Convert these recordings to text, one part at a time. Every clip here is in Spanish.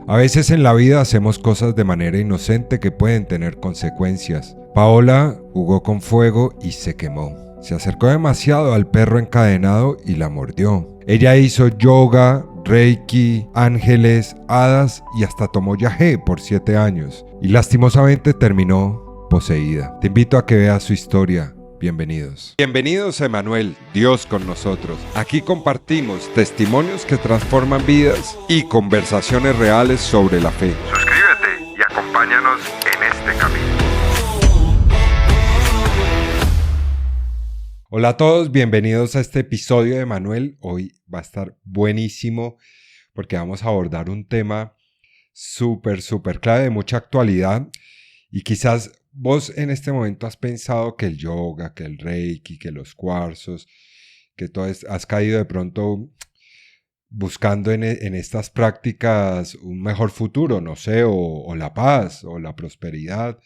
A veces en la vida hacemos cosas de manera inocente que pueden tener consecuencias. Paola jugó con fuego y se quemó. Se acercó demasiado al perro encadenado y la mordió. Ella hizo yoga, reiki, ángeles, hadas y hasta tomó yagé por 7 años. Y lastimosamente terminó poseída. Te invito a que veas su historia. Bienvenidos. Bienvenidos a Emanuel, Dios con nosotros. Aquí compartimos testimonios que transforman vidas y conversaciones reales sobre la fe. Suscríbete y acompáñanos en este camino. Hola a todos, bienvenidos a este episodio de Emanuel. Hoy va a estar buenísimo porque vamos a abordar un tema súper clave, de mucha actualidad. Y quizás vos en este momento has pensado que el yoga, que el reiki, que los cuarzos, que todo has caído de pronto buscando en estas prácticas un mejor futuro, no sé, o la paz, o la prosperidad.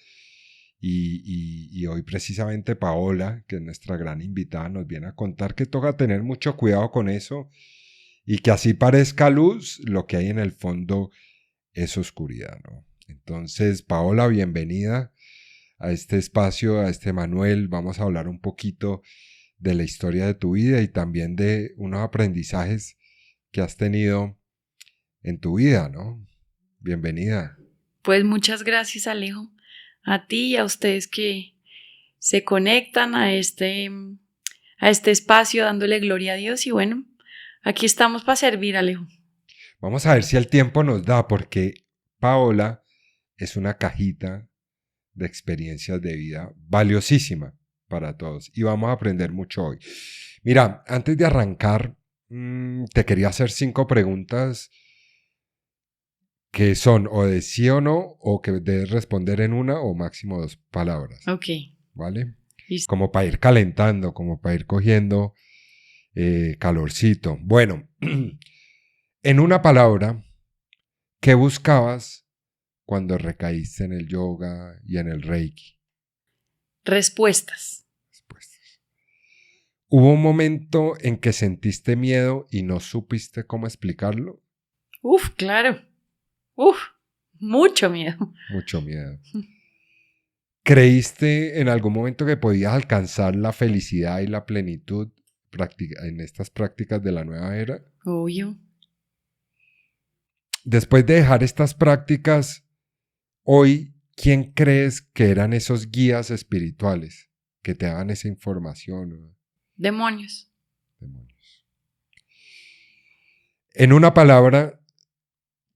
Y hoy precisamente Paola, que es nuestra gran invitada, nos viene a contar que toca tener mucho cuidado con eso y que así parezca luz, lo que hay en el fondo es oscuridad, ¿no? Entonces, Paola, bienvenida a este espacio, a este Emanuel. Vamos a hablar un poquito de la historia de tu vida y también de unos aprendizajes que has tenido en tu vida, ¿no? Bienvenida. Pues muchas gracias, Alejo, a ti y a ustedes que se conectan a este espacio dándole gloria a Dios y bueno, aquí estamos para servir, Alejo. Vamos a ver si el tiempo nos da, porque Paola es una cajita de experiencias de vida valiosísima para todos y vamos a aprender mucho hoy. Mira, antes de arrancar, te quería hacer 5 preguntas que son o de sí o no, o que debes responder en una o máximo 2 palabras. Ok. ¿Vale? Listo. Como para ir calentando, como para ir cogiendo calorcito. Bueno, en una palabra, ¿qué buscabas cuando recaíste en el yoga y en el reiki? Respuestas. ¿Hubo un momento en que sentiste miedo y no supiste cómo explicarlo? Claro. Mucho miedo. Mucho miedo. ¿Creíste en algún momento que podías alcanzar la felicidad y la plenitud en estas prácticas de la nueva era? Obvio. Después de dejar estas prácticas, hoy, ¿quién crees que eran esos guías espirituales que te daban esa información? Demonios. Demonios. En una palabra,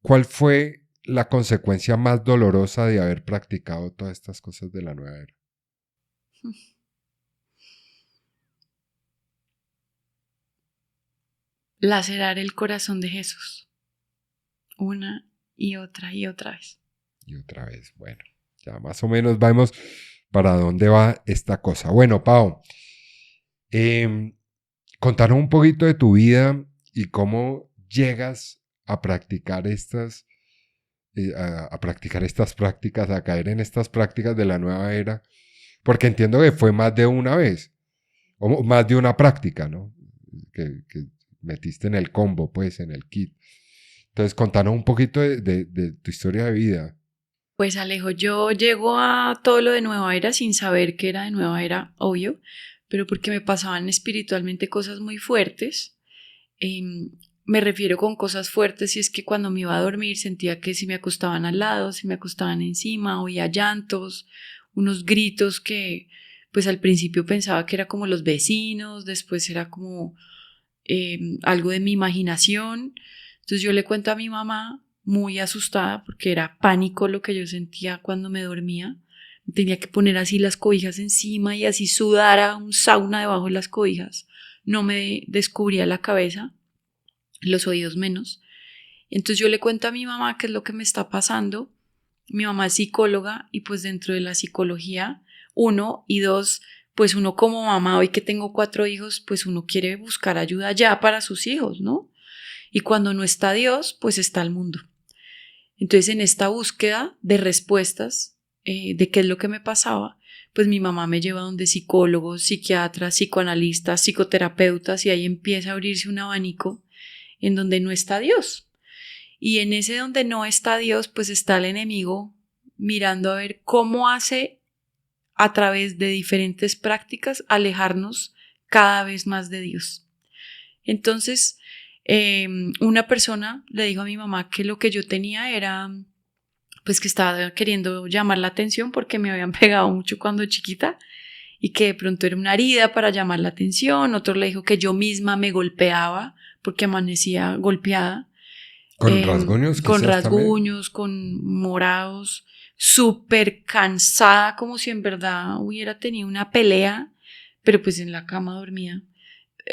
¿cuál fue la consecuencia más dolorosa de haber practicado todas estas cosas de la nueva era? Lacerar el corazón de Jesús. Una y otra vez. Y otra vez, bueno, ya más o menos vemos para dónde va esta cosa. Bueno, Pau, contanos un poquito de tu vida y cómo llegas a practicar a practicar estas prácticas, a caer en estas prácticas de la nueva era, porque entiendo que fue más de una vez, o más de una práctica, ¿no? Que metiste en el combo, pues, en el kit. Entonces, contanos un poquito de tu historia de vida. Pues Alejo, yo llego a todo lo de Nueva Era sin saber que era de Nueva Era, obvio, pero porque me pasaban espiritualmente cosas muy fuertes. Me refiero con cosas fuertes y es que cuando me iba a dormir sentía que si me acostaban al lado, si me acostaban encima, oía llantos, unos gritos que pues al principio pensaba que era como los vecinos, después era como algo de mi imaginación. Entonces yo le cuento a mi mamá muy asustada porque era pánico lo que yo sentía cuando me dormía. Tenía que poner así las cobijas encima y así sudara un sauna debajo de las cobijas. No me descubría la cabeza, los oídos menos. Entonces yo le cuento a mi mamá qué es lo que me está pasando. Mi mamá es psicóloga y pues dentro de la psicología, 1 y 2, pues uno como mamá, hoy que tengo 4 hijos, pues uno quiere buscar ayuda ya para sus hijos, ¿no? Y cuando no está Dios, pues está el mundo. Entonces en esta búsqueda de respuestas de qué es lo que me pasaba, pues mi mamá me lleva donde psicólogos, psiquiatras, psicoanalistas, psicoterapeutas y ahí empieza a abrirse un abanico en donde no está Dios. Y en ese donde no está Dios, pues está el enemigo mirando a ver cómo hace a través de diferentes prácticas alejarnos cada vez más de Dios. Entonces, una persona le dijo a mi mamá que lo que yo tenía era, pues que estaba queriendo llamar la atención porque me habían pegado mucho cuando chiquita y que de pronto era una herida para llamar la atención. Otro le dijo que yo misma me golpeaba porque amanecía golpeada. Con rasguños, Con quizás también. rasguños, con morados, súper cansada, como si en verdad hubiera tenido una pelea, pero pues en la cama dormía.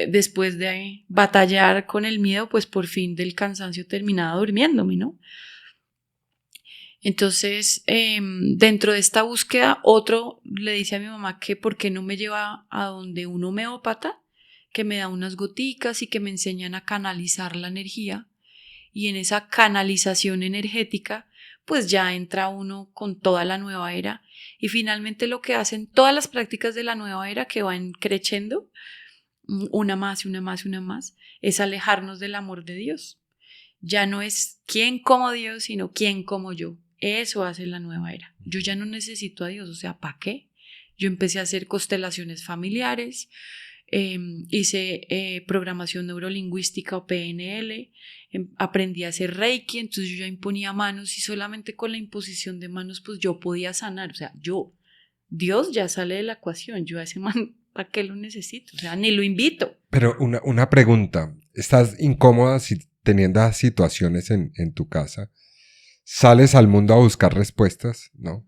Después de batallar con el miedo, pues por fin del cansancio terminaba durmiéndome, ¿no? Entonces, dentro de esta búsqueda, otro le dice a mi mamá que por qué no me lleva a donde un homeópata, que me da unas goticas y que me enseñan a canalizar la energía. Y en esa canalización energética, pues ya entra uno con toda la nueva era. Y finalmente lo que hacen todas las prácticas de la nueva era que van creciendo, una más y una más y una más, es alejarnos del amor de Dios. Ya no es quién como Dios, sino quién como yo. Eso hace la nueva era. Yo ya no necesito a Dios, o sea, ¿para qué? Yo empecé a hacer constelaciones familiares, hice programación neurolingüística o PNL, aprendí a hacer Reiki, entonces yo ya imponía manos y solamente con la imposición de manos pues yo podía sanar, o sea, Dios ya sale de la ecuación, yo a ese man, ¿para qué lo necesito? O sea, ni lo invito. Pero una pregunta, ¿estás incómoda teniendo esas situaciones en tu casa? ¿Sales al mundo a buscar respuestas? ¿No?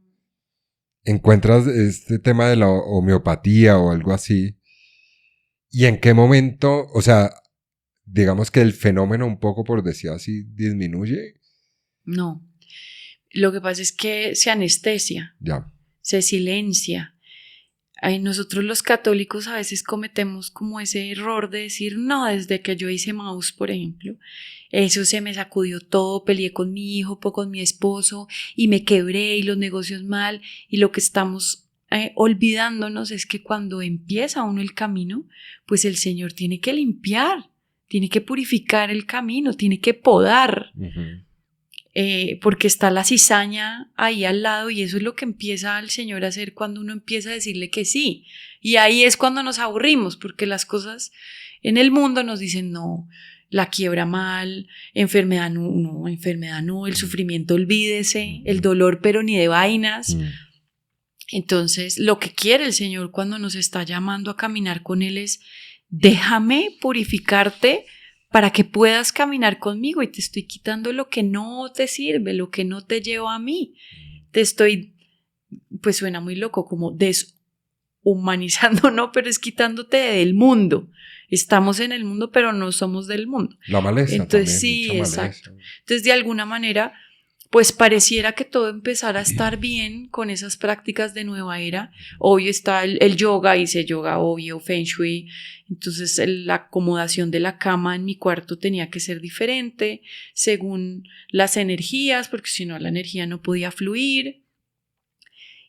¿Encuentras este tema de la homeopatía o algo así? ¿Y en qué momento, o sea, digamos que el fenómeno un poco, por decir así, disminuye? No, lo que pasa es que se anestesia, Ya. se silencia. Nosotros los católicos a veces cometemos como ese error de decir, no, desde que yo hice Maús, por ejemplo, eso se me sacudió todo, peleé con mi hijo, con mi esposo y me quebré y los negocios mal, y lo que estamos olvidándonos es que cuando empieza uno el camino, pues el Señor tiene que limpiar, tiene que purificar el camino, tiene que podar. Uh-huh. Porque está la cizaña ahí al lado y eso es lo que empieza el Señor a hacer cuando uno empieza a decirle que sí. Y ahí es cuando nos aburrimos, porque las cosas en el mundo nos dicen no, la quiebra mal, enfermedad no, el sufrimiento olvídese, el dolor pero ni de vainas. Entonces lo que quiere el Señor cuando nos está llamando a caminar con Él es déjame purificarte para que puedas caminar conmigo y te estoy quitando lo que no te sirve, lo que no te lleva a mí. Te estoy, pues suena muy loco, como deshumanizando, no, pero es quitándote del mundo. Estamos en el mundo, pero no somos del mundo. La maleza. Entonces también, sí, mucha exacto. maleza. Entonces de alguna manera, pues pareciera que todo empezara a estar bien con esas prácticas de nueva era. Obvio está el yoga, hice yoga, obvio, Feng Shui. Entonces la acomodación de la cama en mi cuarto tenía que ser diferente según las energías, porque si no la energía no podía fluir.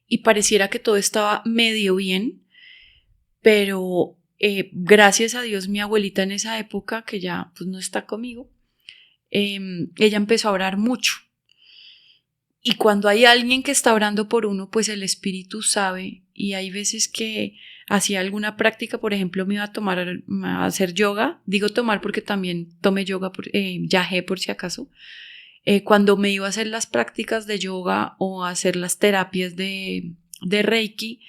Y pareciera que todo estaba medio bien, pero gracias a Dios mi abuelita en esa época, que ya pues no está conmigo, ella empezó a orar mucho. Y cuando hay alguien que está orando por uno, pues el espíritu sabe, y hay veces que hacía alguna práctica, por ejemplo, me iba a hacer yoga, digo tomar porque también tomé yoga, yagé por si acaso, cuando me iba a hacer las prácticas de yoga o a hacer las terapias de Reiki,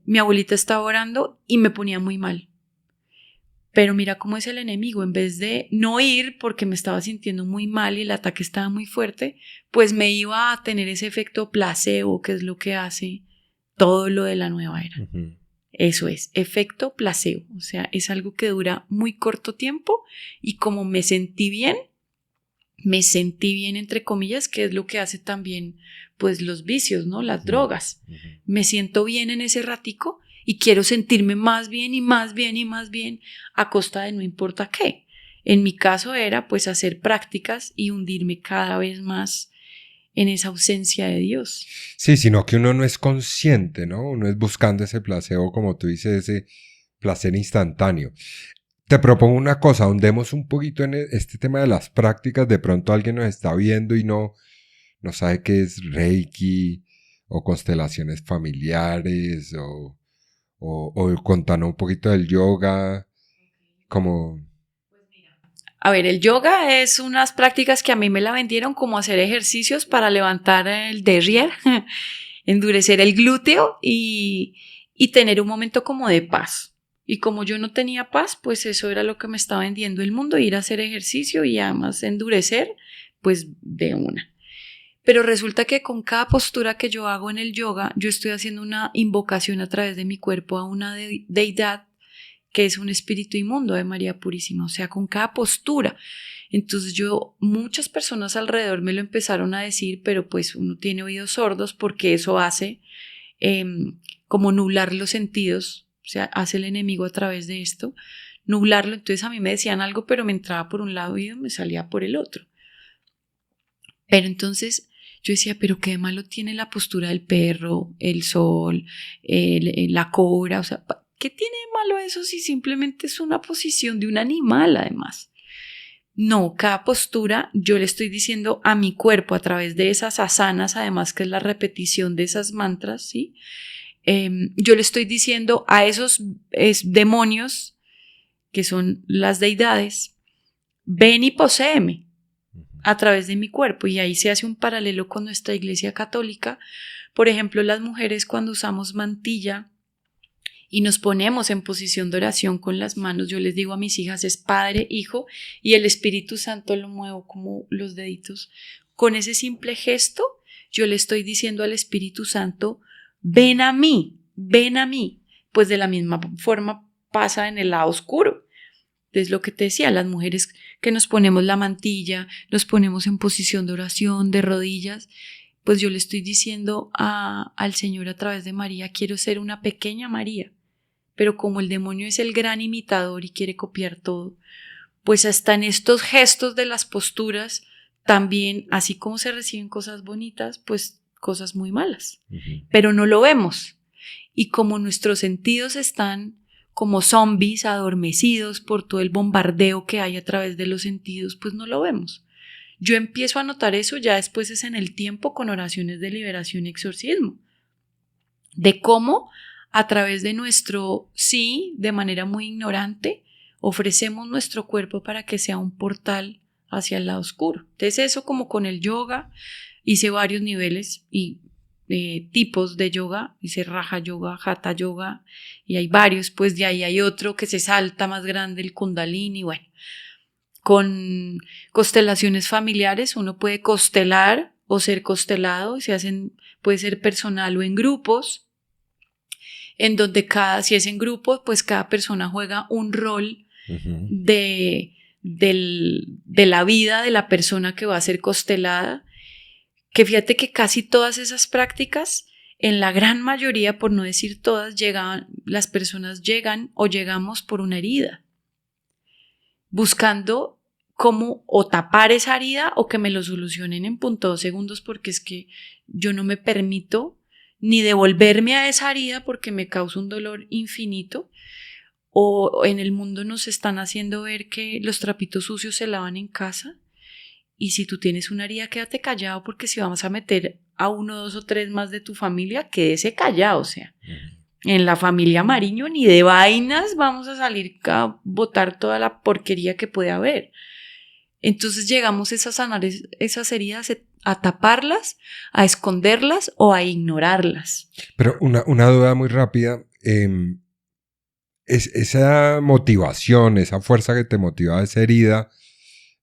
mi abuelita estaba orando y me ponía muy mal. Pero mira cómo es el enemigo, en vez de no ir porque me estaba sintiendo muy mal y el ataque estaba muy fuerte, pues me iba a tener ese efecto placebo, que es lo que hace todo lo de la nueva era. Uh-huh. Eso es, efecto placebo, o sea, es algo que dura muy corto tiempo y como me sentí bien entre comillas, que es lo que hace también pues los vicios, ¿no? Las drogas. Uh-huh. Me siento bien en ese ratico y quiero sentirme más bien y más bien y más bien a costa de no importa qué. En mi caso era pues hacer prácticas y hundirme cada vez más en esa ausencia de Dios. Sí, sino que uno no es consciente, ¿no? Uno es buscando ese placebo, como tú dices, ese placer instantáneo. te propongo una cosa, ahondemos un poquito en este tema de las prácticas. De pronto alguien nos está viendo y no sabe qué es Reiki o constelaciones familiares o contanos un poquito del yoga, como... A ver, el yoga es unas prácticas que a mí me la vendieron como hacer ejercicios para levantar el derrière, endurecer el glúteo y tener un momento como de paz. Y como yo no tenía paz, pues eso era lo que me estaba vendiendo el mundo, ir a hacer ejercicio y además endurecer, pues de una. Pero resulta que con cada postura que yo hago en el yoga, yo estoy haciendo una invocación a través de mi cuerpo a una deidad que es un espíritu inmundo de María Purísima, o sea, con cada postura. Entonces muchas personas alrededor me lo empezaron a decir, pero pues uno tiene oídos sordos porque eso hace como nublar los sentidos, o sea, hace el enemigo a través de esto, nublarlo. Entonces a mí me decían algo, pero me entraba por un lado y me salía por el otro. Pero entonces yo decía, pero qué malo tiene la postura del perro, el sol, la cobra, o sea, ¿qué tiene de malo eso si simplemente es una posición de un animal además? No, cada postura yo le estoy diciendo a mi cuerpo a través de esas asanas, además que es la repetición de esas mantras, ¿sí? Yo le estoy diciendo a esos demonios, que son las deidades, ven y poséeme a través de mi cuerpo. Y ahí se hace un paralelo con nuestra Iglesia Católica. Por ejemplo, las mujeres cuando usamos mantilla y nos ponemos en posición de oración con las manos, yo les digo a mis hijas, es Padre, Hijo y el Espíritu Santo, lo muevo como los deditos. Con ese simple gesto, yo le estoy diciendo al Espíritu Santo, ven a mí, ven a mí. Pues de la misma forma pasa en el lado oscuro. Es lo que te decía, las mujeres que nos ponemos la mantilla, nos ponemos en posición de oración, de rodillas, pues yo le estoy diciendo al Señor a través de María, quiero ser una pequeña María. Pero como el demonio es el gran imitador y quiere copiar todo, pues hasta en estos gestos de las posturas, también, así como se reciben cosas bonitas, pues cosas muy malas. Pero no lo vemos. Y como nuestros sentidos están como zombies adormecidos por todo el bombardeo que hay a través de los sentidos, pues no lo vemos. Yo empiezo a notar eso ya después es en el tiempo con oraciones de liberación y exorcismo. De cómo a través de nuestro sí, de manera muy ignorante, ofrecemos nuestro cuerpo para que sea un portal hacia el lado oscuro. Entonces eso como con el yoga, hice varios niveles y tipos de yoga, hice Raja Yoga, Hatha Yoga y hay varios, pues de ahí hay otro que se salta más grande, el Kundalini, bueno. Con constelaciones familiares uno puede constelar o ser constelado, puede ser personal o en grupos, en donde si es en grupo, pues cada persona juega un rol de la vida de la persona que va a ser constelada, que fíjate que casi todas esas prácticas, en la gran mayoría, por no decir todas, las personas llegan o llegamos por una herida, buscando cómo o tapar esa herida o que me lo solucionen en 0.2 segundos, porque es que yo no me permito ni devolverme a esa herida porque me causa un dolor infinito. O en el mundo nos están haciendo ver que los trapitos sucios se lavan en casa y si tú tienes una herida quédate callado porque si vamos a meter a 1, 2 o 3 más de tu familia quédese callado, o sea, en la familia Mariño ni de vainas vamos a salir a botar toda la porquería que puede haber. Entonces llegamos a sanar esas heridas, a taparlas, a esconderlas o a ignorarlas. Pero una duda muy rápida, esa motivación, esa fuerza que te motivaba esa herida,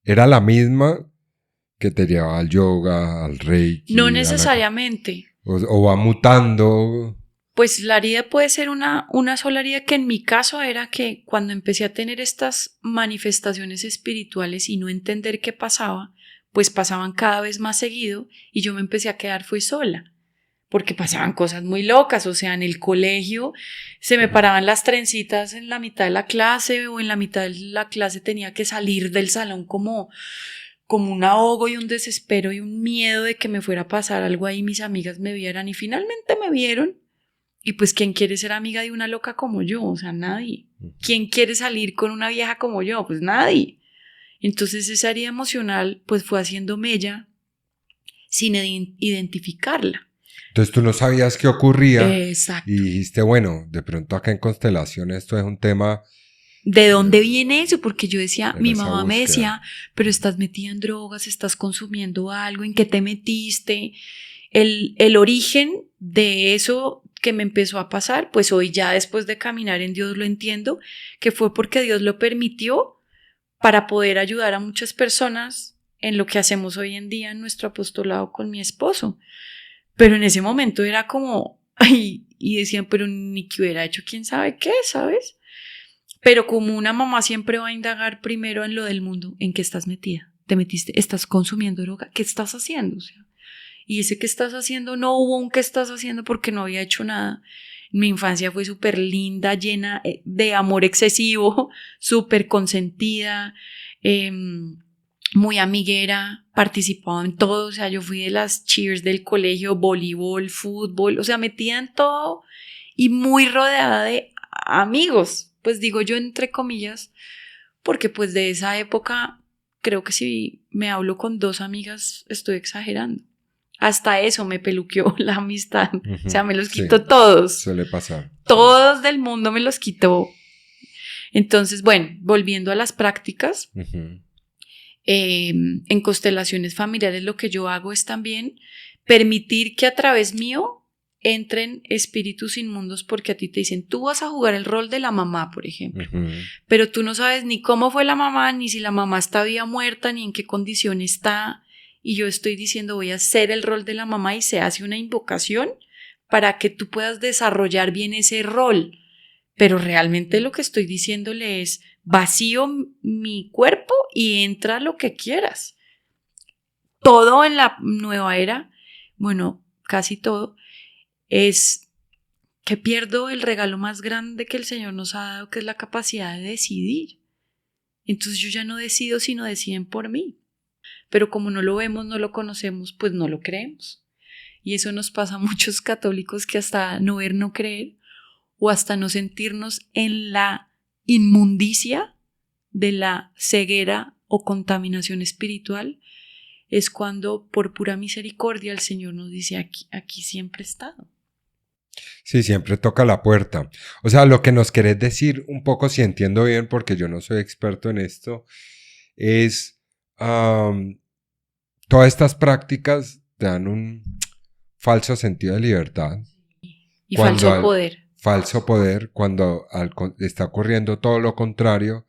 ¿era la misma que te llevaba al yoga, al reiki? No necesariamente. ¿O va mutando? Pues la herida puede ser una sola herida, que en mi caso era que cuando empecé a tener estas manifestaciones espirituales y no entender qué pasaba, pues pasaban cada vez más seguido y yo me empecé a quedar fui sola, porque pasaban cosas muy locas, o sea, en el colegio se me paraban las trencitas en la mitad de la clase o en la mitad de la clase tenía que salir del salón como un ahogo y un desespero y un miedo de que me fuera a pasar algo ahí, mis amigas me vieran y finalmente me vieron. Y pues, ¿quién quiere ser amiga de una loca como yo? O sea, nadie. ¿Quién quiere salir con una vieja como yo? Pues nadie. Entonces esa herida emocional pues fue haciendo mella sin identificarla. Entonces tú no sabías qué ocurría Exacto. y dijiste, bueno, de pronto acá en Constelación esto es un tema ¿De dónde viene eso? Porque yo decía, en mi esa mamá me búsqueda. decía, pero estás metida en drogas, estás consumiendo algo, ¿en qué te metiste? El origen de eso que me empezó a pasar, pues hoy ya después de caminar en Dios lo entiendo, que fue porque Dios lo permitió para poder ayudar a muchas personas en lo que hacemos hoy en día en nuestro apostolado con mi esposo. Pero en ese momento era como, ay, y decían, pero ni que hubiera hecho quién sabe qué, ¿sabes? Pero como una mamá siempre va a indagar primero en lo del mundo, ¿en qué estás metida? ¿Te metiste? ¿Estás consumiendo droga? ¿Qué estás haciendo? O sea, y ese que estás haciendo, no hubo un que estás haciendo porque no había hecho nada. Mi infancia fue súper linda, llena de amor excesivo, súper consentida, muy amiguera, participaba en todo, o sea, yo fui de las cheers del colegio, voleibol, fútbol, o sea, metida en todo y muy rodeada de amigos, pues digo yo entre comillas, porque pues de esa época creo que si me hablo con 2 amigas estoy exagerando. Hasta eso me peluqueó la amistad, o sea, me los quitó todos. Suele pasar. Todos del mundo me los quitó. Entonces, bueno, volviendo a las prácticas, en constelaciones familiares lo que yo hago es también permitir que a través mío entren espíritus inmundos, porque a ti te dicen, tú vas a jugar el rol de la mamá, por ejemplo, pero tú no sabes ni cómo fue la mamá, ni si la mamá está viva, muerta, ni en qué condición está, y yo estoy diciendo voy a hacer el rol de la mamá y se hace una invocación para que tú puedas desarrollar bien ese rol, pero realmente lo que estoy diciéndole es vacío mi cuerpo y entra lo que quieras. Todo en la nueva era, bueno, casi todo, es que pierdo el regalo más grande que el Señor nos ha dado, que es la capacidad de decidir. Entonces yo ya no decido, sino deciden por mí. Pero como no lo vemos, no lo conocemos, pues no lo creemos. Y eso nos pasa a muchos católicos, que hasta no ver, no creer, o hasta no sentirnos en la inmundicia de la ceguera o contaminación espiritual, es cuando por pura misericordia el Señor nos dice aquí siempre he estado. Sí, siempre toca la puerta. O sea, lo que nos querés decir un poco, si entiendo bien, porque yo no soy experto en esto, es todas estas prácticas te dan un falso sentido de libertad. Y falso poder. Falso poder, cuando está ocurriendo todo lo contrario,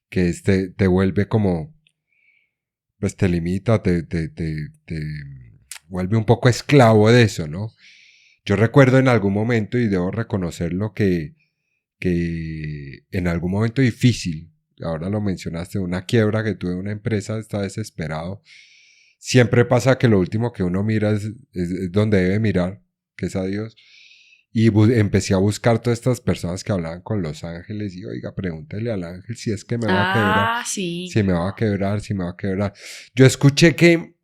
que te vuelve como, pues te limita, te vuelve un poco esclavo de eso, ¿no? Yo recuerdo en algún momento, y debo reconocerlo, que en algún momento difícil, ahora lo mencionaste, una quiebra que tuve en una empresa, estaba desesperado. Siempre pasa que lo último que uno mira es donde debe mirar, que es a Dios. Y empecé a buscar todas estas personas que hablaban con los ángeles y, oiga, pregúntale al ángel si es que me va a quebrar, sí. si me va a quebrar, si me va a quebrar. Yo escuché que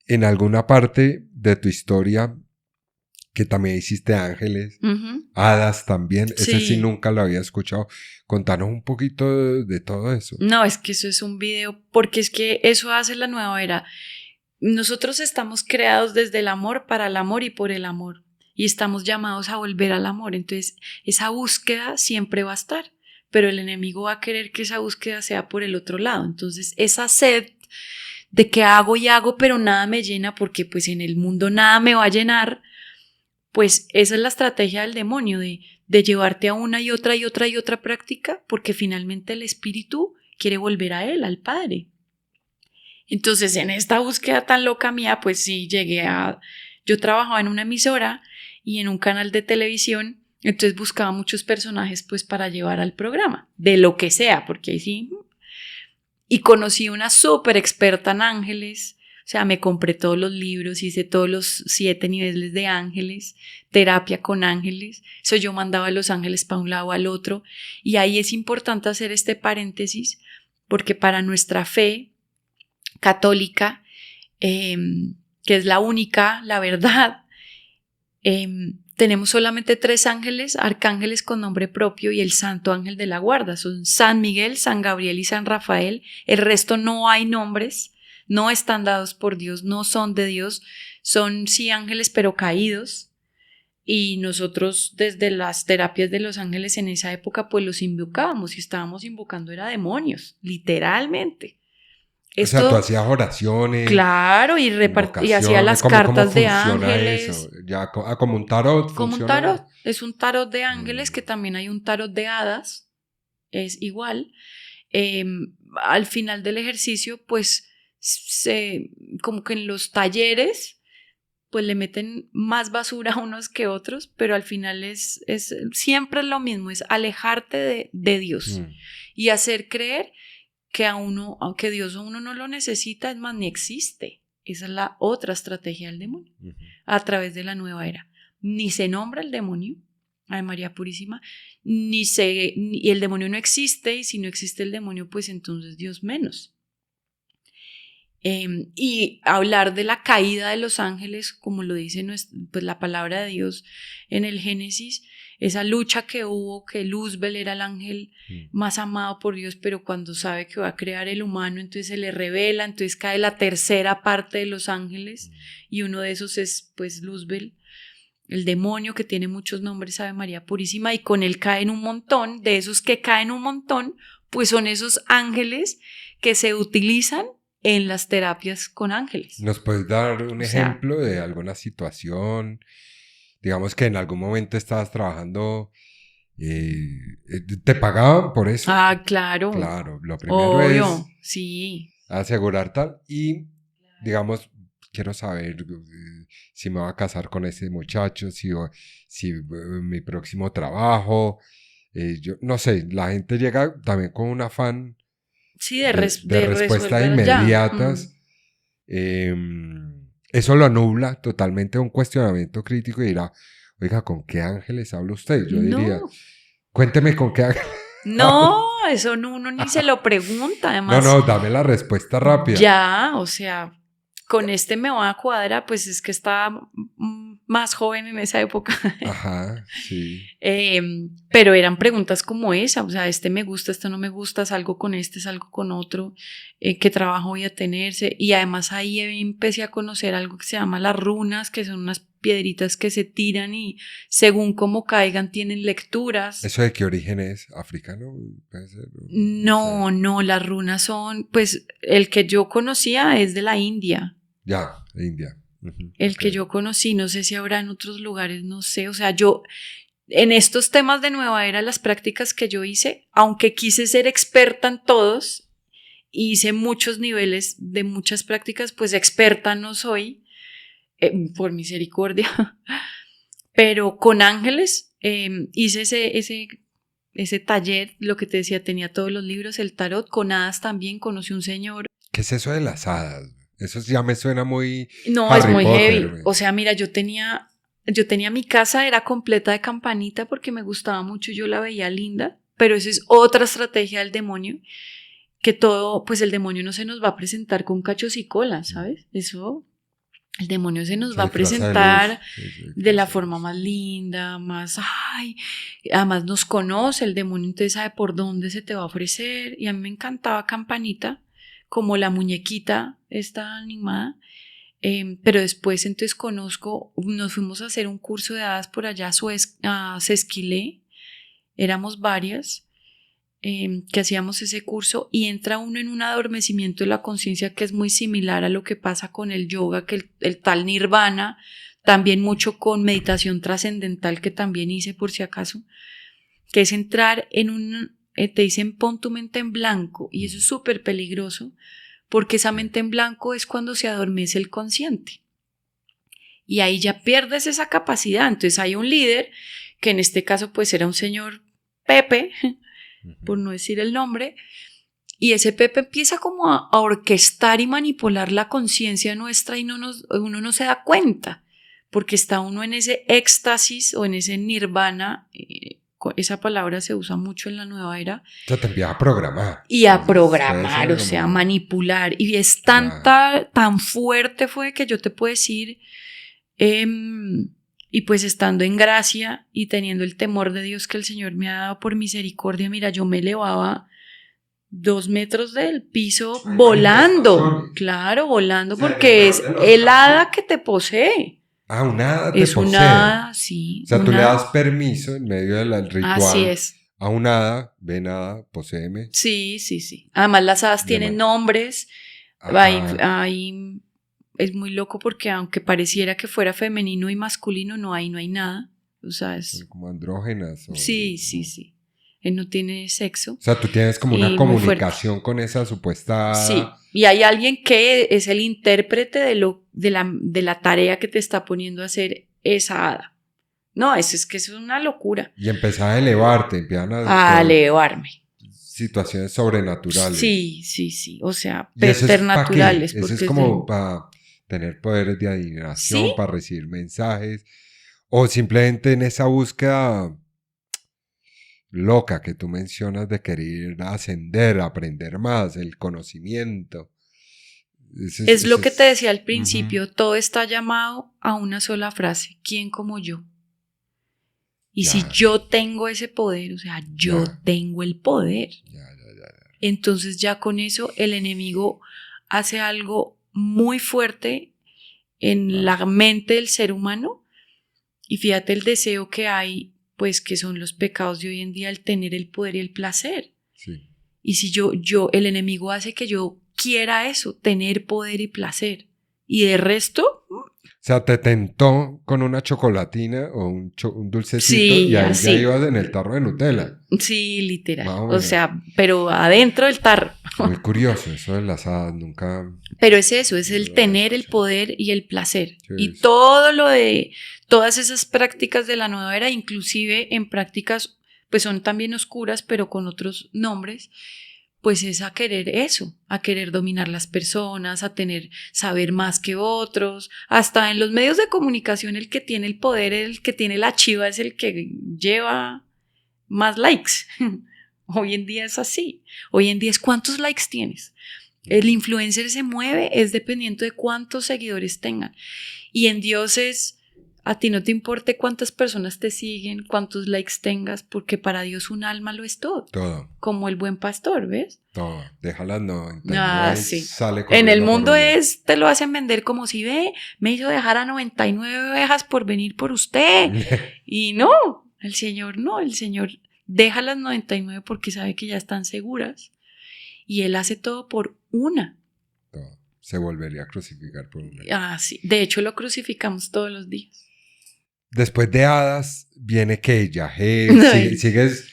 en alguna parte de tu historia que también hiciste ángeles, hadas también, ese sí nunca lo había escuchado. Contanos un poquito de todo eso. No, es que eso es un video, porque es que eso hace la nueva era. Nosotros estamos creados desde el amor, para el amor y por el amor, y estamos llamados a volver al amor. Entonces esa búsqueda siempre va a estar, pero el enemigo va a querer que esa búsqueda sea por el otro lado. Entonces esa sed de que hago y hago pero nada me llena, porque pues en el mundo nada me va a llenar, pues esa es la estrategia del demonio, de llevarte a una y otra y otra y otra práctica, porque finalmente el espíritu quiere volver a él, al Padre. Entonces en esta búsqueda tan loca mía, pues sí yo trabajaba en una emisora y en un canal de televisión, entonces buscaba muchos personajes pues para llevar al programa, de lo que sea, porque ahí sí. Y conocí una súper experta en ángeles. O sea, me compré todos los libros, hice todos los 7 niveles de ángeles, terapia con ángeles. Eso yo mandaba a los ángeles para un lado al otro. Y ahí es importante hacer este paréntesis, porque para nuestra fe católica, que es la única, la verdad, Tenemos solamente 3 ángeles, arcángeles con nombre propio y el santo ángel de la guarda. Son San Miguel, San Gabriel y San Rafael. El resto no hay nombres, no están dados por Dios, no son de Dios. Son sí ángeles pero caídos. Y nosotros desde las terapias de los ángeles en esa época pues los invocábamos y estábamos invocando era demonios, literalmente. O sea, tú hacías oraciones. Claro, y hacía las cartas de ángeles. Eso? Ya, como un tarot. Como un tarot. Es un tarot de ángeles, que también hay un tarot de hadas. Es igual. Al final del ejercicio, pues, como que en los talleres, pues le meten más basura a unos que otros, pero al final es siempre lo mismo, es alejarte de Dios y hacer creer que aunque Dios a uno no lo necesita, es más, ni existe. Esa es la otra estrategia del demonio, a través de la nueva era. Ni se nombra el demonio, Ave María Purísima, y el demonio no existe, y si no existe el demonio, pues entonces Dios menos. Y hablar de la caída de los ángeles, como lo dice pues, la palabra de Dios en el Génesis, esa lucha que hubo, que Luzbel era el ángel más amado por Dios, pero cuando sabe que va a crear el humano, entonces se le revela, entonces cae la tercera parte de los ángeles, y uno de esos es pues Luzbel, el demonio que tiene muchos nombres, Ave María Purísima, y con él caen un montón, de esos que caen un montón, pues son esos ángeles que se utilizan en las terapias con ángeles. ¿Nos puedes dar un ejemplo de alguna situación? Digamos que en algún momento estabas trabajando, ¿te pagaban por eso? Ah, claro. Claro, lo primero obvio, es sí. asegurar tal y, digamos, quiero saber si me voy a casar con ese muchacho, si mi próximo trabajo, yo no sé, la gente llega también con un afán de respuestas inmediatas. Eso lo nubla totalmente un cuestionamiento crítico y dirá, oiga, ¿con qué ángeles habla usted? Yo diría, cuénteme con qué ángeles. No, eso uno ni se lo pregunta, además. No, dame la respuesta rápida. Ya, o sea, con este me va a cuadrar, pues es que estaba más joven en esa época. Ajá, sí. Pero eran preguntas como esa, o sea, este me gusta, este no me gusta, salgo con este, salgo con otro, qué trabajo voy a tener. Y además ahí empecé a conocer algo que se llama las runas, que son unas piedritas que se tiran y según cómo caigan tienen lecturas. ¿Eso de qué origen es? ¿Africano? ¿Puede ser? No, las runas son, pues el que yo conocía es de la India. Ya, de India. El que yo conocí, no sé si habrá en otros lugares, no sé, o sea, yo en estos temas de nueva era, las prácticas que yo hice, aunque quise ser experta en todos, hice muchos niveles de muchas prácticas, pues experta no soy, por misericordia, pero con ángeles hice ese taller, lo que te decía, tenía todos los libros, el tarot, con hadas también, conocí un señor. ¿Qué es eso de las hadas? Eso ya me suena muy No, Harry es muy Potter, heavy. güey. O sea, mira, yo tenía mi casa, era completa de campanita porque me gustaba mucho, yo la veía linda, pero esa es otra estrategia del demonio, que todo, pues el demonio no se nos va a presentar con cachos y colas, ¿sabes? Eso, el demonio se nos va a presentar de la forma más linda, más, además nos conoce el demonio, entonces sabe por dónde se te va a ofrecer, y a mí me encantaba Campanita, como la muñequita esta animada, pero después entonces nos fuimos a hacer un curso de hadas por allá a Sesquilé, éramos varias que hacíamos ese curso, y entra uno en un adormecimiento de la conciencia que es muy similar a lo que pasa con el yoga, que el tal nirvana, también mucho con meditación trascendental que también hice por si acaso, que es entrar en te dicen pon tu mente en blanco, y eso es súper peligroso porque esa mente en blanco es cuando se adormece el consciente y ahí ya pierdes esa capacidad. Entonces hay un líder que en este caso pues era un señor Pepe, por no decir el nombre, y ese Pepe empieza como a orquestar y manipular la conciencia nuestra y uno no se da cuenta porque está uno en ese éxtasis o en ese nirvana. Esa palabra se usa mucho en la nueva era. Te empieza a programar. Y a programar, o sea, a manipular. Y es tan fuerte fue que yo te puedo decir, Y pues estando en gracia y teniendo el temor de Dios que el Señor me ha dado por misericordia, mira, yo me elevaba 2 metros del piso volando. Claro, volando, porque es el hada que te posee. Ah, un hada te Es posee. un hada, sí. O sea, tú un le hada. das permiso en medio del ritual. Así es. A un hada, ven hada, poséeme. Sí, sí, sí. Además, las hadas tienen nombres. Es muy loco porque aunque pareciera que fuera femenino y masculino, no hay nada. O sea, es... Son como andrógenas. Sí, sí, sí. Él no tiene sexo. O sea, tú tienes como una comunicación con esa supuesta... Sí, y hay alguien que es el intérprete de la tarea que te está poniendo a hacer esa hada. No, es que es una locura. Y empezás a elevarte, empiezan a elevarme. Situaciones sobrenaturales. Sí, sí, sí. O sea, supernaturales. Eso es como para tener poderes de adivinación, ¿sí? Para recibir mensajes. O simplemente en esa búsqueda loca que tú mencionas de querer ascender, aprender más, el conocimiento. Es lo que te decía al principio, todo está llamado a una sola frase, ¿quién como yo? Y si yo tengo ese poder, o sea, yo tengo el poder. Entonces ya con eso el enemigo hace algo muy fuerte en la mente del ser humano. Y fíjate el deseo que hay, pues que son los pecados de hoy en día, el tener el poder y el placer. Sí. Y si el enemigo hace que yo quiera eso, tener poder y placer. Y de resto... O sea, te tentó con una chocolatina o un dulcecito, sí, y ahí ya ibas en el tarro de Nutella. Sí, literal. O sea, pero adentro del tarro. Muy curioso, eso de las hadas, nunca... Pero es eso, es el tener el poder y el placer. Sí, y todo lo de... Todas esas prácticas de la nueva era, inclusive en prácticas, pues son también oscuras, pero con otros nombres, pues es a querer eso, a querer dominar las personas, a saber más que otros. Hasta en los medios de comunicación el que tiene el poder, el que tiene la chiva es el que lleva más likes. Hoy en día es así. Hoy en día es cuántos likes tienes. El influencer se mueve, es dependiendo de cuántos seguidores tengan. Y en Dios es... A ti no te importe cuántas personas te siguen, cuántos likes tengas, porque para Dios un alma lo es todo. Todo. Como el buen pastor, ¿ves? Todo. Déjala 99 sí. Sale en el mundo te lo hacen vender como si me hizo dejar a 99 ovejas por venir por usted. Y no, el Señor deja las 99 porque sabe que ya están seguras. Y Él hace todo por una. Todo. Se volvería a crucificar por una. Sí. De hecho, lo crucificamos todos los días. Después de hadas viene que sigues.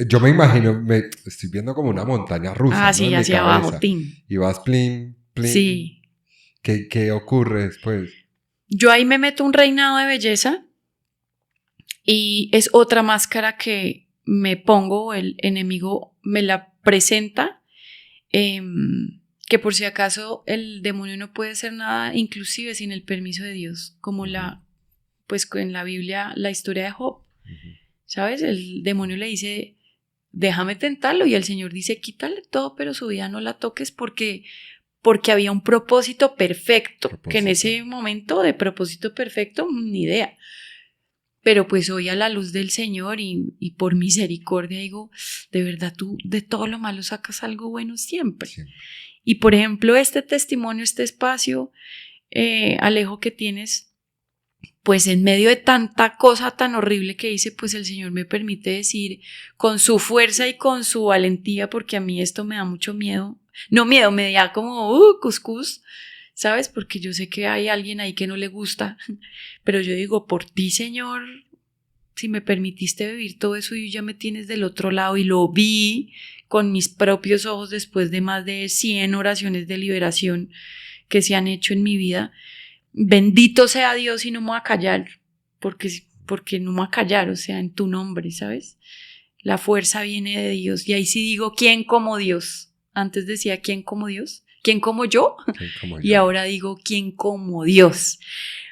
Yo me imagino, estoy viendo como una montaña rusa. Sí, ¿no? Hacia abajo, tin. Y vas plin. Sí. ¿Qué ocurre después? Yo ahí me meto un reinado de belleza y es otra máscara que me pongo, el enemigo me la presenta, que por si acaso el demonio no puede hacer nada, inclusive sin el permiso de Dios, como pues en la Biblia, la historia de Job, ¿sabes? El demonio le dice, déjame tentarlo, y el Señor dice, quítale todo, pero su vida no la toques porque había un propósito perfecto, que en ese momento de propósito perfecto, ni idea. Pero pues hoy a la luz del Señor y por misericordia digo, de verdad tú de todo lo malo sacas algo bueno siempre. Sí. Y por ejemplo, este testimonio, este espacio, Alejo, que tienes, pues en medio de tanta cosa tan horrible que hice, pues el Señor me permite decir con su fuerza y con su valentía, porque a mí esto me da mucho miedo. No miedo, me da como cuscús, ¿sabes? Porque yo sé que hay alguien ahí que no le gusta, pero yo digo, por ti, Señor, si me permitiste vivir todo eso y ya me tienes del otro lado, y lo vi con mis propios ojos después de más de 100 oraciones de liberación que se han hecho en mi vida. Bendito sea Dios, y no me voy a callar, porque no me voy a callar, o sea, en tu nombre, ¿sabes? La fuerza viene de Dios, y ahí sí digo, ¿quién como Dios? Antes decía, ¿quién como Dios? ¿Quién como yo? ¿Quién como yo? Y ahora digo, ¿quién como Dios?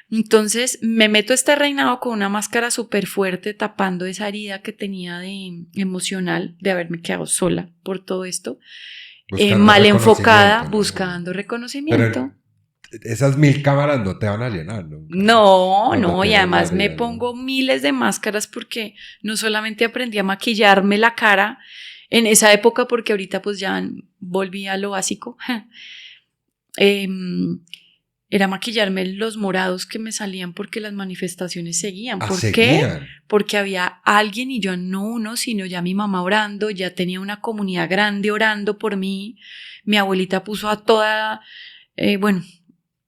Entonces me meto a este reinado con una máscara súper fuerte, tapando esa herida que tenía emocional de haberme quedado sola por todo esto, mal enfocada, buscando reconocimiento. Pero esas 1000 cámaras no te van a llenar, ¿no? No, No, no no, y tienes además me realidad, ¿no? pongo miles de máscaras porque no solamente aprendí a maquillarme la cara en esa época, porque ahorita pues ya volví a lo básico. Em, Era maquillarme los morados que me salían porque las manifestaciones seguían. Ah, ¿Por qué? seguían. Porque había alguien y yo no uno, sino ya mi mamá orando, ya tenía una comunidad grande orando por mí. Mi abuelita puso a toda, bueno,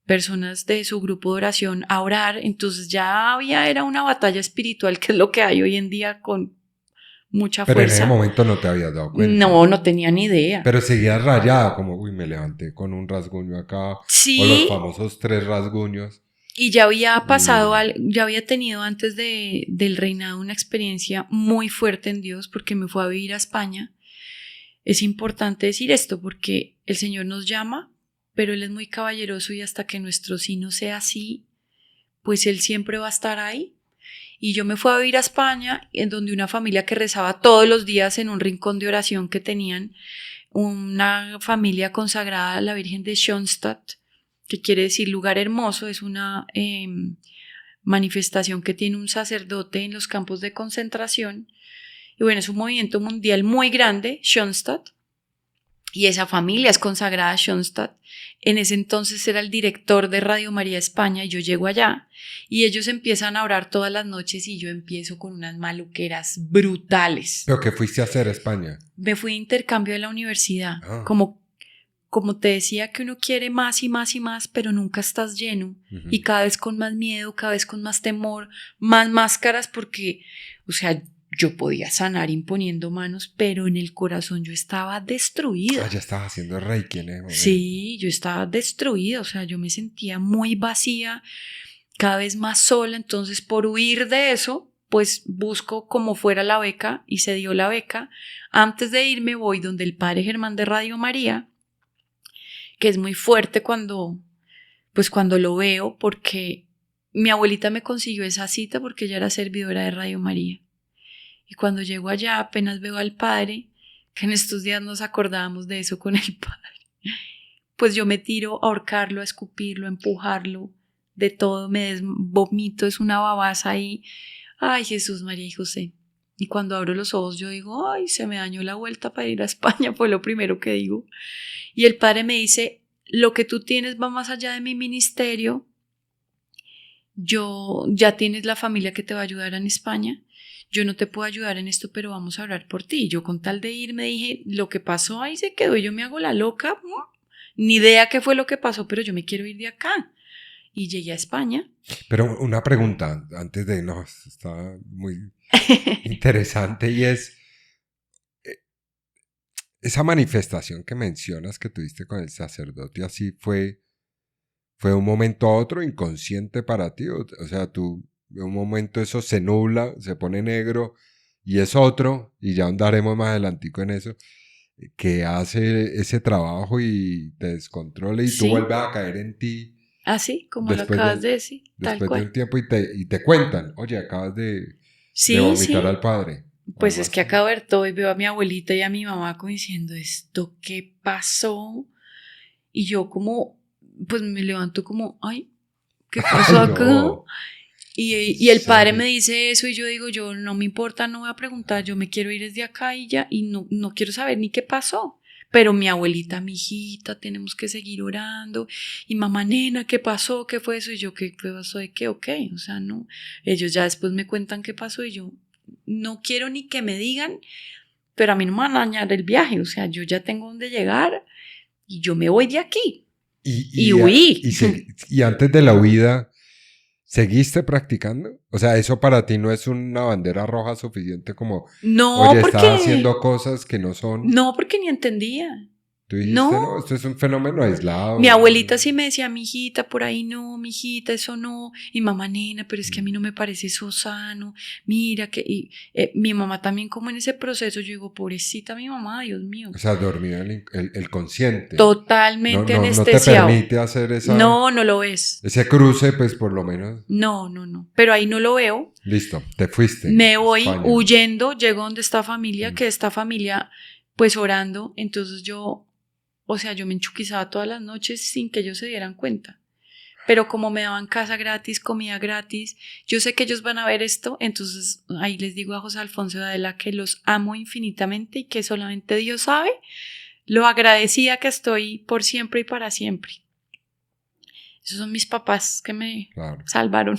personas de su grupo de oración a orar, entonces ya era una batalla espiritual, que es lo que hay hoy en día con mucha Pero en ese fuerza. momento no te habías dado cuenta. No, no tenía ni idea. Pero seguías rayada, como, uy, me levanté con un rasguño acá. O los Sí, famosos 3 rasguños. y ya había pasado, Y- ya había tenido antes del reinado una experiencia muy fuerte en Dios porque me fue a vivir a España. Es importante decir esto porque el Señor nos llama, pero Él es muy caballeroso y hasta que nuestro sí no sea así, pues Él siempre va a estar ahí. Y yo me fui a vivir a España, en donde una familia que rezaba todos los días en un rincón de oración que tenían, una familia consagrada a la Virgen de Schoenstatt, que quiere decir lugar hermoso, es una manifestación que tiene un sacerdote en los campos de concentración. Y bueno, es un movimiento mundial muy grande, Schoenstatt, y esa familia es consagrada a Schoenstatt. En ese entonces era el director de Radio María España y yo llego allá y ellos empiezan a orar todas las noches y yo empiezo con unas maluqueras brutales. ¿Pero qué fuiste a hacer a España? Me fui de intercambio de la universidad, Ah. como te decía, que uno quiere más y más y más, pero nunca estás lleno. Ujú. Y cada vez con más miedo, cada vez con más temor, más máscaras, porque, o sea, yo podía sanar imponiendo manos, pero en el corazón yo estaba destruida. Ah, ya estabas haciendo Reiki en ese momento. Sí, yo estaba destruida, o sea, yo me sentía muy vacía, cada vez más sola, entonces por huir de eso, pues busco como fuera la beca y se dio la beca. Antes de irme voy donde el padre Germán de Radio María, que es muy fuerte cuando lo veo, porque mi abuelita me consiguió esa cita porque ella era servidora de Radio María. Y cuando llego allá apenas veo al padre, que en estos días nos acordábamos de eso con el padre, pues yo me tiro a ahorcarlo, a escupirlo, a empujarlo, de todo, me vomito, es una babasa ahí. Ay, Jesús, María y José. Y cuando abro los ojos yo digo, ay, se me dañó la vuelta para ir a España, fue lo primero que digo. Y el padre me dice, lo que tú tienes va más allá de mi ministerio, ya tienes la familia que te va a ayudar en España, yo no te puedo ayudar en esto, pero vamos a orar por ti. Yo con tal de ir me dije, lo que pasó ahí se quedó, yo me hago la loca, ni idea qué fue lo que pasó, pero yo me quiero ir de acá. Y llegué a España. Pero una pregunta antes de... No, está muy interesante y es... Esa manifestación que mencionas que tuviste con el sacerdote, así fue un momento a otro inconsciente para ti. O sea, tú, en un momento eso se nubla, se pone negro y es otro, y ya andaremos más adelantico en eso, que hace ese trabajo y te descontrola y tú Sí. vuelves a caer en ti. Así, como lo Después acabas de- de decir, tal Después de cual. un tiempo y te cuentan, oye, acabas de Sí, vomitar sí. al padre. Pues Algo es que así. acabo de ver todo y veo a mi abuelita y a mi mamá como diciendo, ¿esto qué pasó? Y yo como, pues me levanto como, ay, ¿qué pasó Ay, acá? no. Y el padre ¿Serio? me dice eso y yo digo, yo no me importa, no voy a preguntar, yo me quiero ir desde acá y ya, y no quiero saber ni qué pasó. Pero mi abuelita, mi hijita, tenemos que seguir orando. Y mamá, nena, ¿qué pasó? ¿Qué fue eso? Y yo, ¿qué pasó? ¿De qué? Ok, o sea, no. Ellos ya después me cuentan qué pasó y yo no quiero ni que me digan, pero a mí no me van a dañar el viaje. O sea, yo ya tengo donde llegar y yo me voy de aquí. Y huí. Y antes de la huida, ¿seguiste practicando? O sea, eso para ti no es una bandera roja suficiente como, No, oye, porque estás haciendo cosas que no son. no, porque ni entendía. Tú dijiste, No. no, esto es un fenómeno aislado. Mi abuelita sí me decía, mi hijita, por ahí no, mi hijita, eso no. Y mamá, nena, pero es que a mí no me parece eso sano. Mira que... Y, mi mamá también como en ese proceso, yo digo, pobrecita mi mamá, Dios mío. O sea, dormido el consciente. Totalmente no te anestesiado. permite hacer No lo ves. ese cruce, pues por lo menos. No. Pero ahí no lo veo. Listo, te fuiste. Me voy España. huyendo, llego donde esta familia, que esta familia, pues orando. Entonces yo me enchuquizaba todas las noches sin que ellos se dieran cuenta. pero como me daban casa gratis, comida gratis, yo sé que ellos van a ver esto, entonces ahí les digo a José Alfonso y a Adela que los amo infinitamente y que solamente Dios sabe lo agradecida que estoy por siempre y para siempre. Esos son mis papás que me salvaron,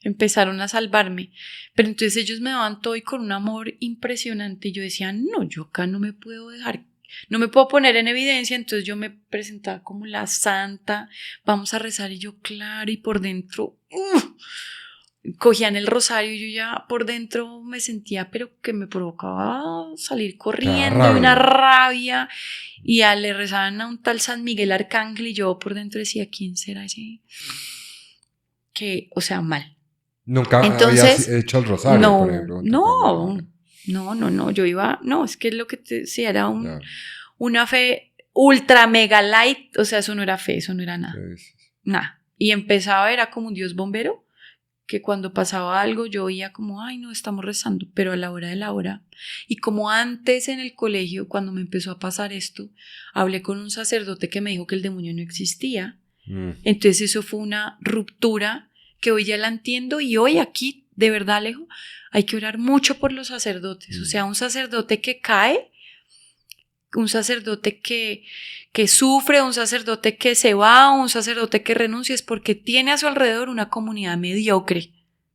empezaron a salvarme. Pero entonces ellos me daban todo y con un amor impresionante. Y yo decía, no, yo acá no me puedo dejar, no me puedo poner en evidencia. Entonces yo me presentaba como la santa, vamos a rezar. Y yo, claro, y por dentro, cogían el rosario y yo ya por dentro me sentía, pero que me provocaba salir corriendo y una rabia. Y le rezaban a un tal San Miguel Arcángel y yo por dentro decía, ¿quién será ese? Que, o sea, mal. ¿Nunca habías hecho el rosario, por ejemplo? No, yo iba, no, es que lo que te decía era una fe ultra mega light, o sea, eso no era fe, eso no era nada. Sí. Nada. Y empezaba, era como un Dios bombero, que cuando pasaba algo yo oía como, ay no, estamos rezando, pero a la hora de la hora. Y como antes en el colegio, cuando me empezó a pasar esto, hablé con un sacerdote que me dijo que el demonio no existía. Entonces eso fue una ruptura que hoy ya la entiendo y hoy aquí, de verdad Alejo, hay que orar mucho por los sacerdotes. O sea, un sacerdote que cae, un sacerdote que sufre, un sacerdote que se va, un sacerdote que renuncia, es porque tiene a su alrededor una comunidad mediocre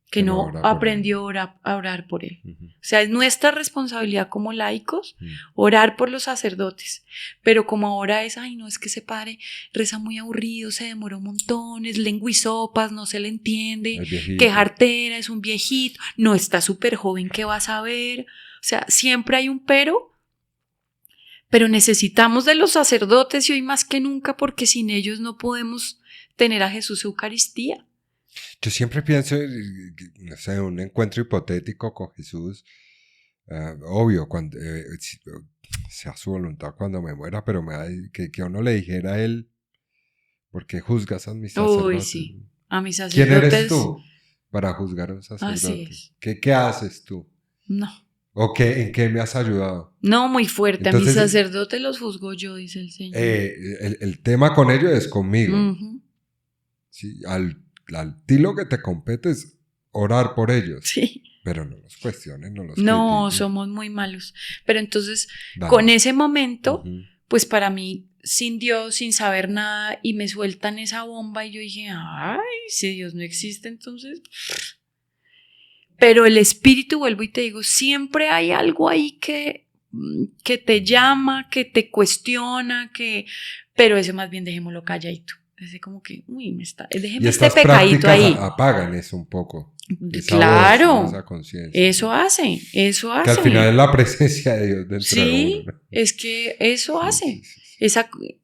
que no aprendió a orar por él. O sea, es nuestra responsabilidad como laicos orar por los sacerdotes. Pero como ahora es, ay no, es que ese padre reza muy aburrido, se demora un montón, es lenguisopas, no se le entiende, qué jartera, es un viejito, no está súper joven, ¿qué vas a ver? O sea, siempre hay un pero necesitamos de los sacerdotes y hoy más que nunca porque sin ellos no podemos tener a Jesús Eucaristía. Yo siempre pienso, no sé, un encuentro hipotético con Jesús, obvio, cuando sea su voluntad cuando me muera, pero que uno le dijera a él, ¿por qué juzgas a mis sacerdotes? Uy, sí, a mis sacerdotes. ¿Quién eres tú para juzgar a un sacerdote? Así es. ¿Qué haces tú? No. ¿O en qué me has ayudado? No, muy fuerte. Entonces, a mis sacerdotes los juzgo yo, dice el Señor. El tema con ellos es conmigo. Sí, al ti lo que te compete es orar por ellos. Sí. Pero no los cuestionen, no los No, critiquen. somos muy malos. Pero entonces, con ese momento, pues para mí, sin Dios, sin saber nada, y me sueltan esa bomba y yo dije, ay, si Dios no existe, entonces... Pero el espíritu, vuelvo y te digo, siempre hay algo ahí que te llama, que te cuestiona, pero ese más bien dejémoslo calladito. Ese como que, déjeme este pecadito ahí. Apagan eso un poco. Claro, esa conciencia. Eso hace. Que al final es la presencia de Dios dentro de uno. Es que eso hace.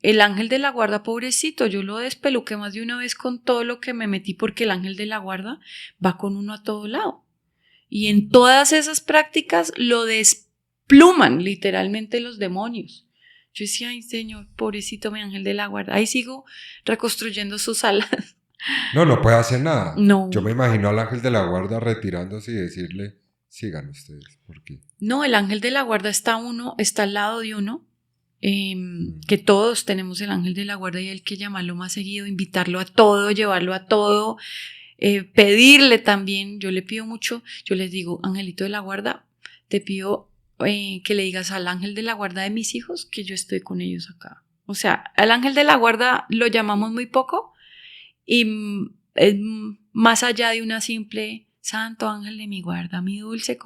El ángel de la guarda, pobrecito, yo lo despeluqué más de una vez con todo lo que me metí porque el ángel de la guarda va con uno a todo lado. Y en todas esas prácticas lo despluman literalmente los demonios. Yo decía, ay Señor, pobrecito mi ángel de la guarda. Ahí sigo reconstruyendo sus alas. No puede hacer nada. No. Yo me imagino al ángel de la guarda retirándose y decirle, sigan ustedes. ¿Por qué? No, el ángel de la guarda está al lado de uno. Que todos tenemos el ángel de la guarda y hay que llamarlo más seguido, invitarlo a todo, llevarlo a todo. Pedirle también, yo le pido mucho, yo les digo, angelito de la guarda, te pido que le digas al ángel de la guarda de mis hijos que yo estoy con ellos acá. O sea, al ángel de la guarda lo llamamos muy poco y es más allá de una simple santo ángel de mi guarda, mi dulce,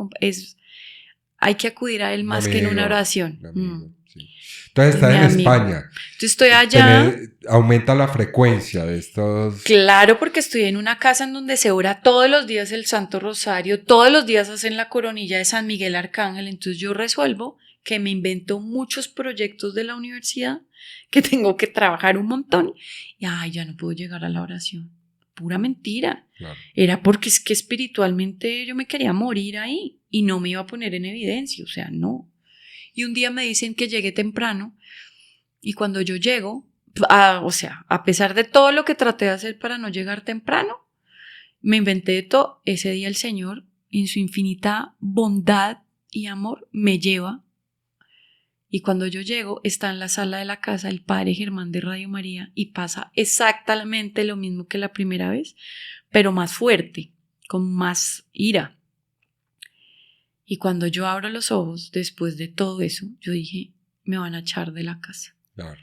hay que acudir a él más que en una oración. Sí. Entonces estás en España. Yo estoy allá. Aumenta la frecuencia de estos. Claro, porque estoy en una casa en donde se ora todos los días el Santo Rosario, todos los días hacen la coronilla de San Miguel Arcángel, entonces yo resuelvo que me invento muchos proyectos de la universidad, que tengo que trabajar un montón y ya no puedo llegar a la oración. Pura mentira. Claro. Era porque es que espiritualmente yo me quería morir ahí y no me iba a poner en evidencia, o sea, no. Y un día me dicen que llegué temprano y cuando yo llego, a pesar de todo lo que traté de hacer para no llegar temprano, me inventé de todo. Ese día el Señor, en su infinita bondad y amor, me lleva Y cuando yo llego, está en la sala de la casa el padre Germán de Radio María y pasa exactamente lo mismo que la primera vez, pero más fuerte, con más ira. Y cuando yo abro los ojos, después de todo eso, yo dije, me van a echar de la casa. Claro.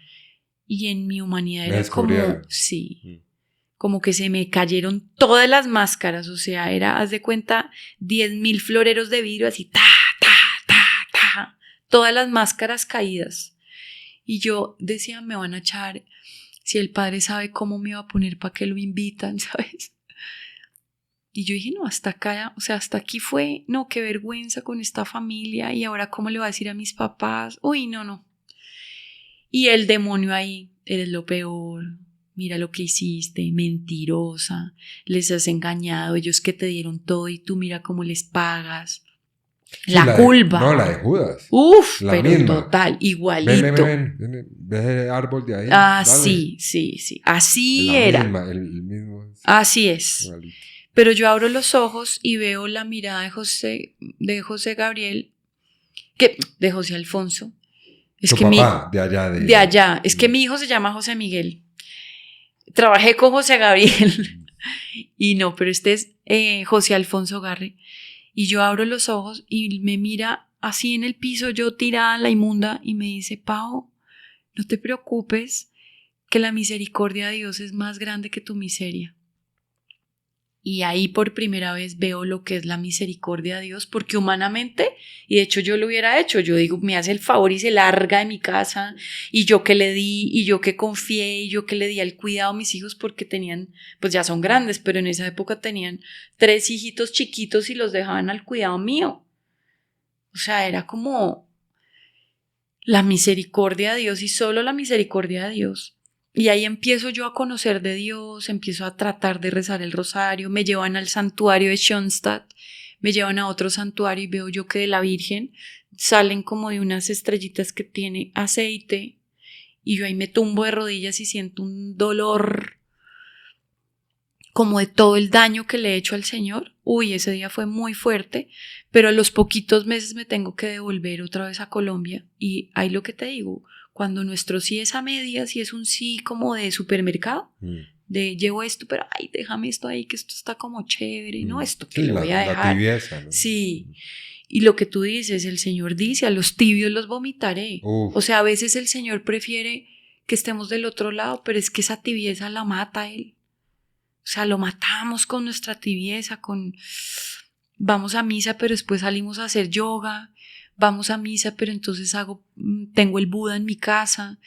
Y en mi humanidad Me era como, descubrieron. sí, como que se me cayeron todas las máscaras, o sea, era, haz de cuenta, 10.000 floreros de vidrio así, ta, ta, ta, ta, todas las máscaras caídas. Y yo decía, me van a echar, si el padre sabe cómo me va a poner para que lo invitan, ¿sabes? Y yo dije, no, hasta acá, o sea, hasta aquí fue, no, qué vergüenza con esta familia, y ahora cómo le voy a decir a mis papás, uy, no. Y el demonio ahí, eres lo peor, mira lo que hiciste, mentirosa, les has engañado, ellos que te dieron todo y tú mira cómo les pagas. Sí, La culpa. No, la de Judas. Uf, La pero misma. total, igualito. Ven, ve ese árbol de ahí. Ah, dale. sí, así La era. misma, el mismo. Así es. Igualito. Pero yo abro los ojos y veo la mirada de José Gabriel, de José Alfonso. Es Tu que papá, de allá. de allá. Es que mi hijo se llama José Miguel. Trabajé con José Gabriel. Y no, pero este es José Alfonso Garre. Y yo abro los ojos y me mira así en el piso, yo tirada la inmunda, y me dice, Pau, no te preocupes, que la misericordia de Dios es más grande que tu miseria. Y ahí por primera vez veo lo que es la misericordia de Dios, porque humanamente, y de hecho yo lo hubiera hecho, yo digo, me hace el favor y se larga de mi casa, y yo que le di, y yo que confié, y yo que le di el cuidado a mis hijos porque tenían, pues ya son grandes, pero en esa época tenían 3 hijitos chiquitos y los dejaban al cuidado mío. O sea, era como la misericordia de Dios y solo la misericordia de Dios. Y ahí empiezo yo a conocer de Dios, empiezo a tratar de rezar el rosario, me llevan al santuario de Schoenstatt, me llevan a otro santuario y veo yo que de la Virgen salen como de unas estrellitas que tiene aceite, y yo ahí me tumbo de rodillas y siento un dolor como de todo el daño que le he hecho al Señor. Uy, ese día fue muy fuerte, pero a los poquitos meses me tengo que devolver otra vez a Colombia, y ahí lo que te digo, cuando nuestro sí es a medias y es un sí como de supermercado, de llevo esto, pero ay, déjame esto ahí, que esto está como chévere, no, esto que sí, le voy a dejar. La tibieza, ¿no? Sí, y lo que tú dices, el Señor dice, a los tibios los vomitaré. Uf. O sea, a veces el Señor prefiere que estemos del otro lado, pero es que esa tibieza la mata a Él. O sea, lo matamos con nuestra tibieza, vamos a misa, pero después salimos a hacer yoga. Vamos a misa, pero entonces tengo el Buda en mi casa.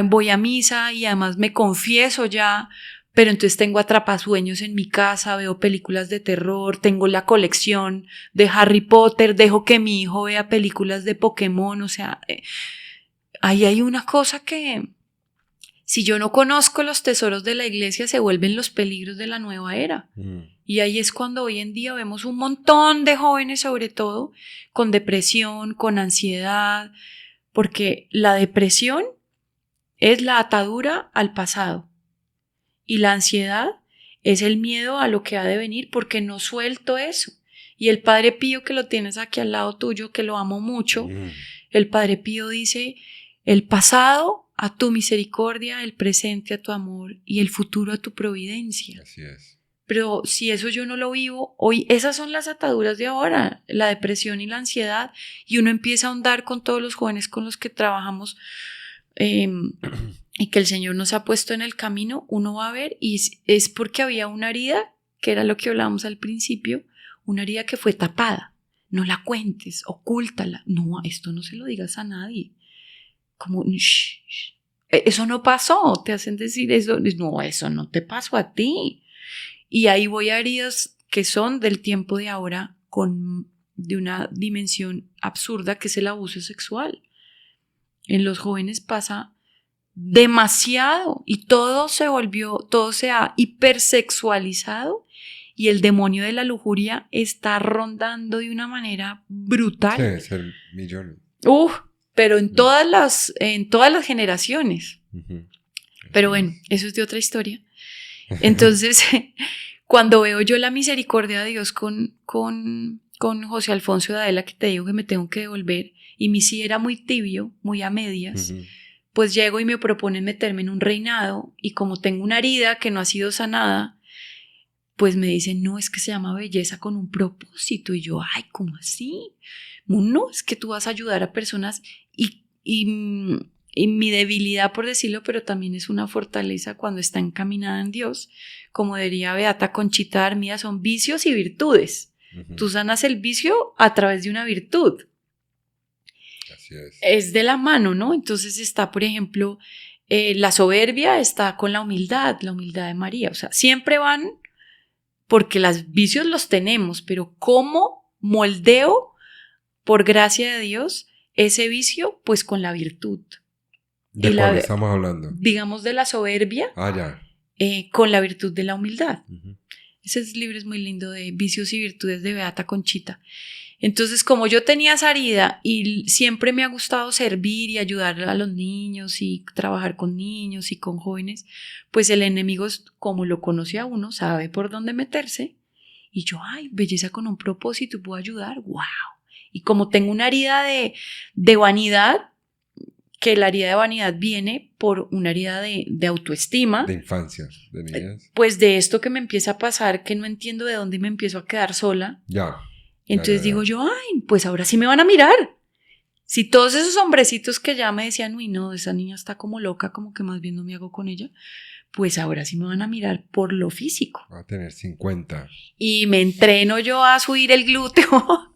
Voy a misa y además me confieso ya, pero entonces tengo atrapasueños en mi casa, veo películas de terror, tengo la colección de Harry Potter, dejo que mi hijo vea películas de Pokémon. O sea, ahí hay una cosa que, si yo no conozco los tesoros de la iglesia, se vuelven los peligros de la nueva era. Y ahí es cuando hoy en día vemos un montón de jóvenes, sobre todo, con depresión, con ansiedad, porque la depresión es la atadura al pasado y la ansiedad es el miedo a lo que ha de venir, porque no suelto eso. Y el Padre Pío, que lo tienes aquí al lado tuyo, que lo amo mucho, el Padre Pío dice, el pasado a tu misericordia, el presente a tu amor y el futuro a tu providencia. Así es. Pero si eso yo no lo vivo, hoy esas son las ataduras de ahora, la depresión y la ansiedad, y uno empieza a ahondar con todos los jóvenes con los que trabajamos y que el Señor nos ha puesto en el camino, uno va a ver, y es porque había una herida, que era lo que hablábamos al principio, una herida que fue tapada. No la cuentes, ocúltala. No, esto no se lo digas a nadie. Como, shh, eso no pasó, te hacen decir eso. No, eso no te pasó a ti. Y ahí voy a heridas que son del tiempo de ahora, de una dimensión absurda, que es el abuso sexual. En los jóvenes pasa demasiado y todo se ha hipersexualizado, y el demonio de la lujuria está rondando de una manera brutal. Sí, es el millón. Pero en todas las generaciones. Pero bueno, eso es de otra historia. Entonces, cuando veo yo la misericordia de Dios con José Alfonso de Adela, que te digo que me tengo que devolver, y mi sí era muy tibio, muy a medias, Ujú. pues llego y me proponen meterme en un reinado y como tengo una herida que no ha sido sanada, pues me dicen, no, es que se llama belleza con un propósito. Y yo, ay, ¿cómo así? No, es que tú vas a ayudar a personas y mi debilidad, por decirlo, pero también es una fortaleza cuando está encaminada en Dios. Como diría Beata Conchita Armida, son vicios y virtudes. Ujú. Tú sanas el vicio a través de una virtud. Así es. Es de la mano, ¿no? Entonces está, por ejemplo, la soberbia está con la humildad de María. O sea, siempre van porque los vicios los tenemos, pero ¿cómo moldeo, por gracia de Dios, ese vicio? Pues con la virtud. ¿De Y cuál estamos hablando? digamos, de la soberbia, Ya. con la virtud de la humildad. Ujú. Ese libro es muy lindo, de Vicios y Virtudes, de Beata Conchita. Entonces, como yo tenía esa herida y siempre me ha gustado servir y ayudar a los niños y trabajar con niños y con jóvenes, pues el enemigo, como lo conoce a uno, sabe por dónde meterse. Y yo, ay, belleza con un propósito, puedo ayudar, wow. Y como tengo una herida de vanidad, que la herida de vanidad viene por una herida de autoestima, De infancia, de niñez. pues de esto que me empieza a pasar, que no entiendo de dónde me empiezo a quedar sola. Ya. Entonces Ya. digo yo, ay, pues ahora sí me van a mirar. Si todos esos hombrecitos que ya me decían, uy, no, esa niña está como loca, como que más bien no me hago con ella, pues ahora sí me van a mirar por lo físico. Va a tener 50. Y me entreno yo a subir el glúteo,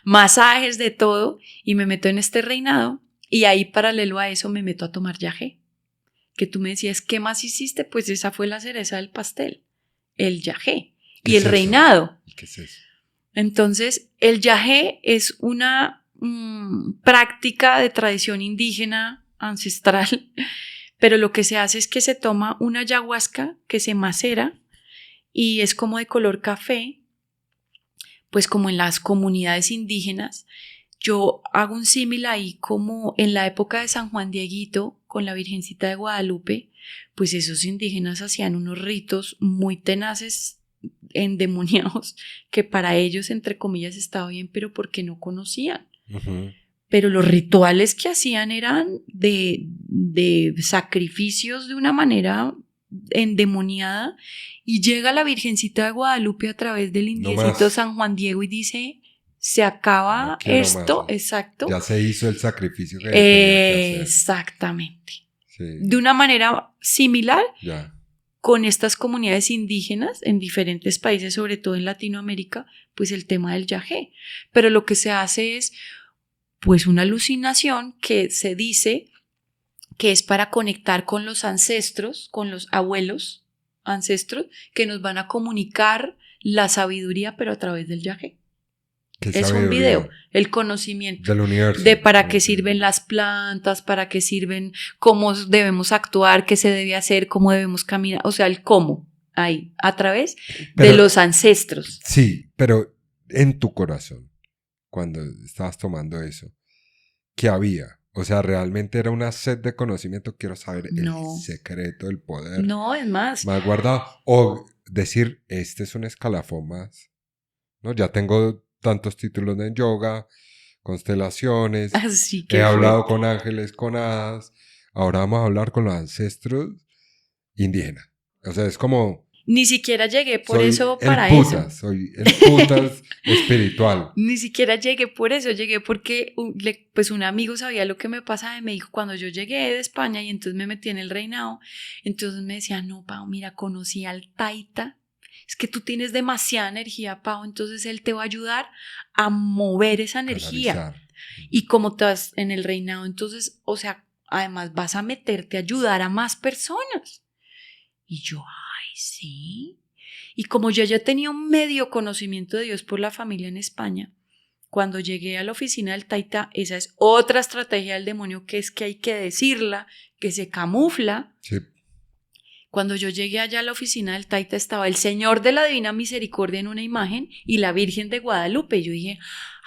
masajes de todo, y me meto en este reinado. Y ahí, paralelo a eso, me meto a tomar yagé. Que tú me decías, ¿qué más hiciste? Pues esa fue la cereza del pastel, el yagé ¿Qué y es el eso? reinado. ¿Y qué es eso? Entonces, el yagé es una práctica de tradición indígena ancestral, pero lo que se hace es que se toma una ayahuasca que se macera y es como de color café, pues como en las comunidades indígenas. Yo hago un símil ahí como en la época de San Juan Dieguito con la Virgencita de Guadalupe, pues esos indígenas hacían unos ritos muy tenaces, endemoniados, que para ellos, entre comillas, estaba bien, pero porque no conocían. Ujú. Pero los rituales que hacían eran de sacrificios de una manera endemoniada, y llega la Virgencita de Guadalupe a través del indiecito más. San Juan Diego y dice, se acaba No quiero esto, más. exacto. Ya se hizo el sacrificio que tenía que hacer. Exactamente. Sí. De una manera similar Ya. con estas comunidades indígenas en diferentes países, sobre todo en Latinoamérica, pues el tema del yagé. Pero lo que se hace es pues una alucinación que se dice que es para conectar con los ancestros, con los abuelos ancestros, que nos van a comunicar la sabiduría, pero a través del yagé. ¿Qué Es un sabiduría? video, el conocimiento Del universo. de para qué sirven las plantas, para qué sirven, cómo debemos actuar, qué se debe hacer, cómo debemos caminar, o sea, el cómo, ahí, a través de Pero- los ancestros. Sí, pero en tu corazón, cuando estabas tomando eso, ¿qué había? O sea, realmente era una sed de conocimiento. Quiero saber No. el secreto, el poder No, es más, más guardado. O decir, este es un escalafón más. ¿No? Ya tengo tantos títulos en yoga, constelaciones. así que He hablado fuerte. con ángeles, con hadas. Ahora vamos a hablar con los ancestros indígenas. O sea, es como... Ni siquiera llegué por soy eso el para putas, eso. soy el putas espiritual. Ni siquiera llegué por eso, llegué porque pues un amigo sabía lo que me pasaba y me dijo cuando yo llegué de España y entonces me metí en el reinado, entonces me decía, no, Pau, mira, conocí al Taita, es que tú tienes demasiada energía, Pau, entonces él te va a ayudar a mover esa energía. Canalizar. Y como estás en el reinado, entonces, o sea, además vas a meterte a ayudar a más personas. Y yo, ay, sí. Y como yo ya tenía un medio conocimiento de Dios por la familia en España, cuando llegué a la oficina del Taita, esa es otra estrategia del demonio, que es que hay que decirla, que se camufla. Sí. Cuando yo llegué allá a la oficina del Taita estaba el Señor de la Divina Misericordia en una imagen y la Virgen de Guadalupe. Y yo dije,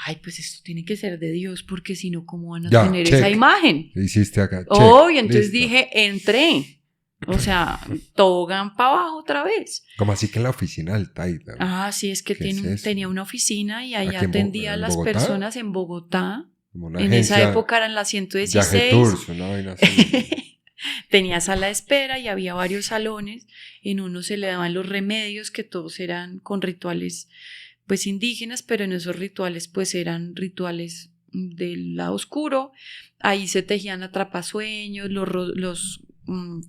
ay, pues esto tiene que ser de Dios, porque si no, ¿cómo van a Ya, tener check. esa imagen? ¿Qué hiciste acá? Check. Oh, y entonces Listo. dije, entré. O sea, tobogán para abajo otra vez. Como así que en la oficina del Taita. Ah, sí, es que ¿Qué es eso? tenía una oficina y ahí ¿Aquí atendía a en las Bogotá? personas en Bogotá. Como una En esa agencia, época eran las Viaje 116. Tours, una vaina así. Tenía sala de espera y había varios salones. En uno se le daban los remedios, que todos eran con rituales pues indígenas, pero en esos rituales pues eran rituales del lado oscuro. Ahí se tejían atrapasueños, los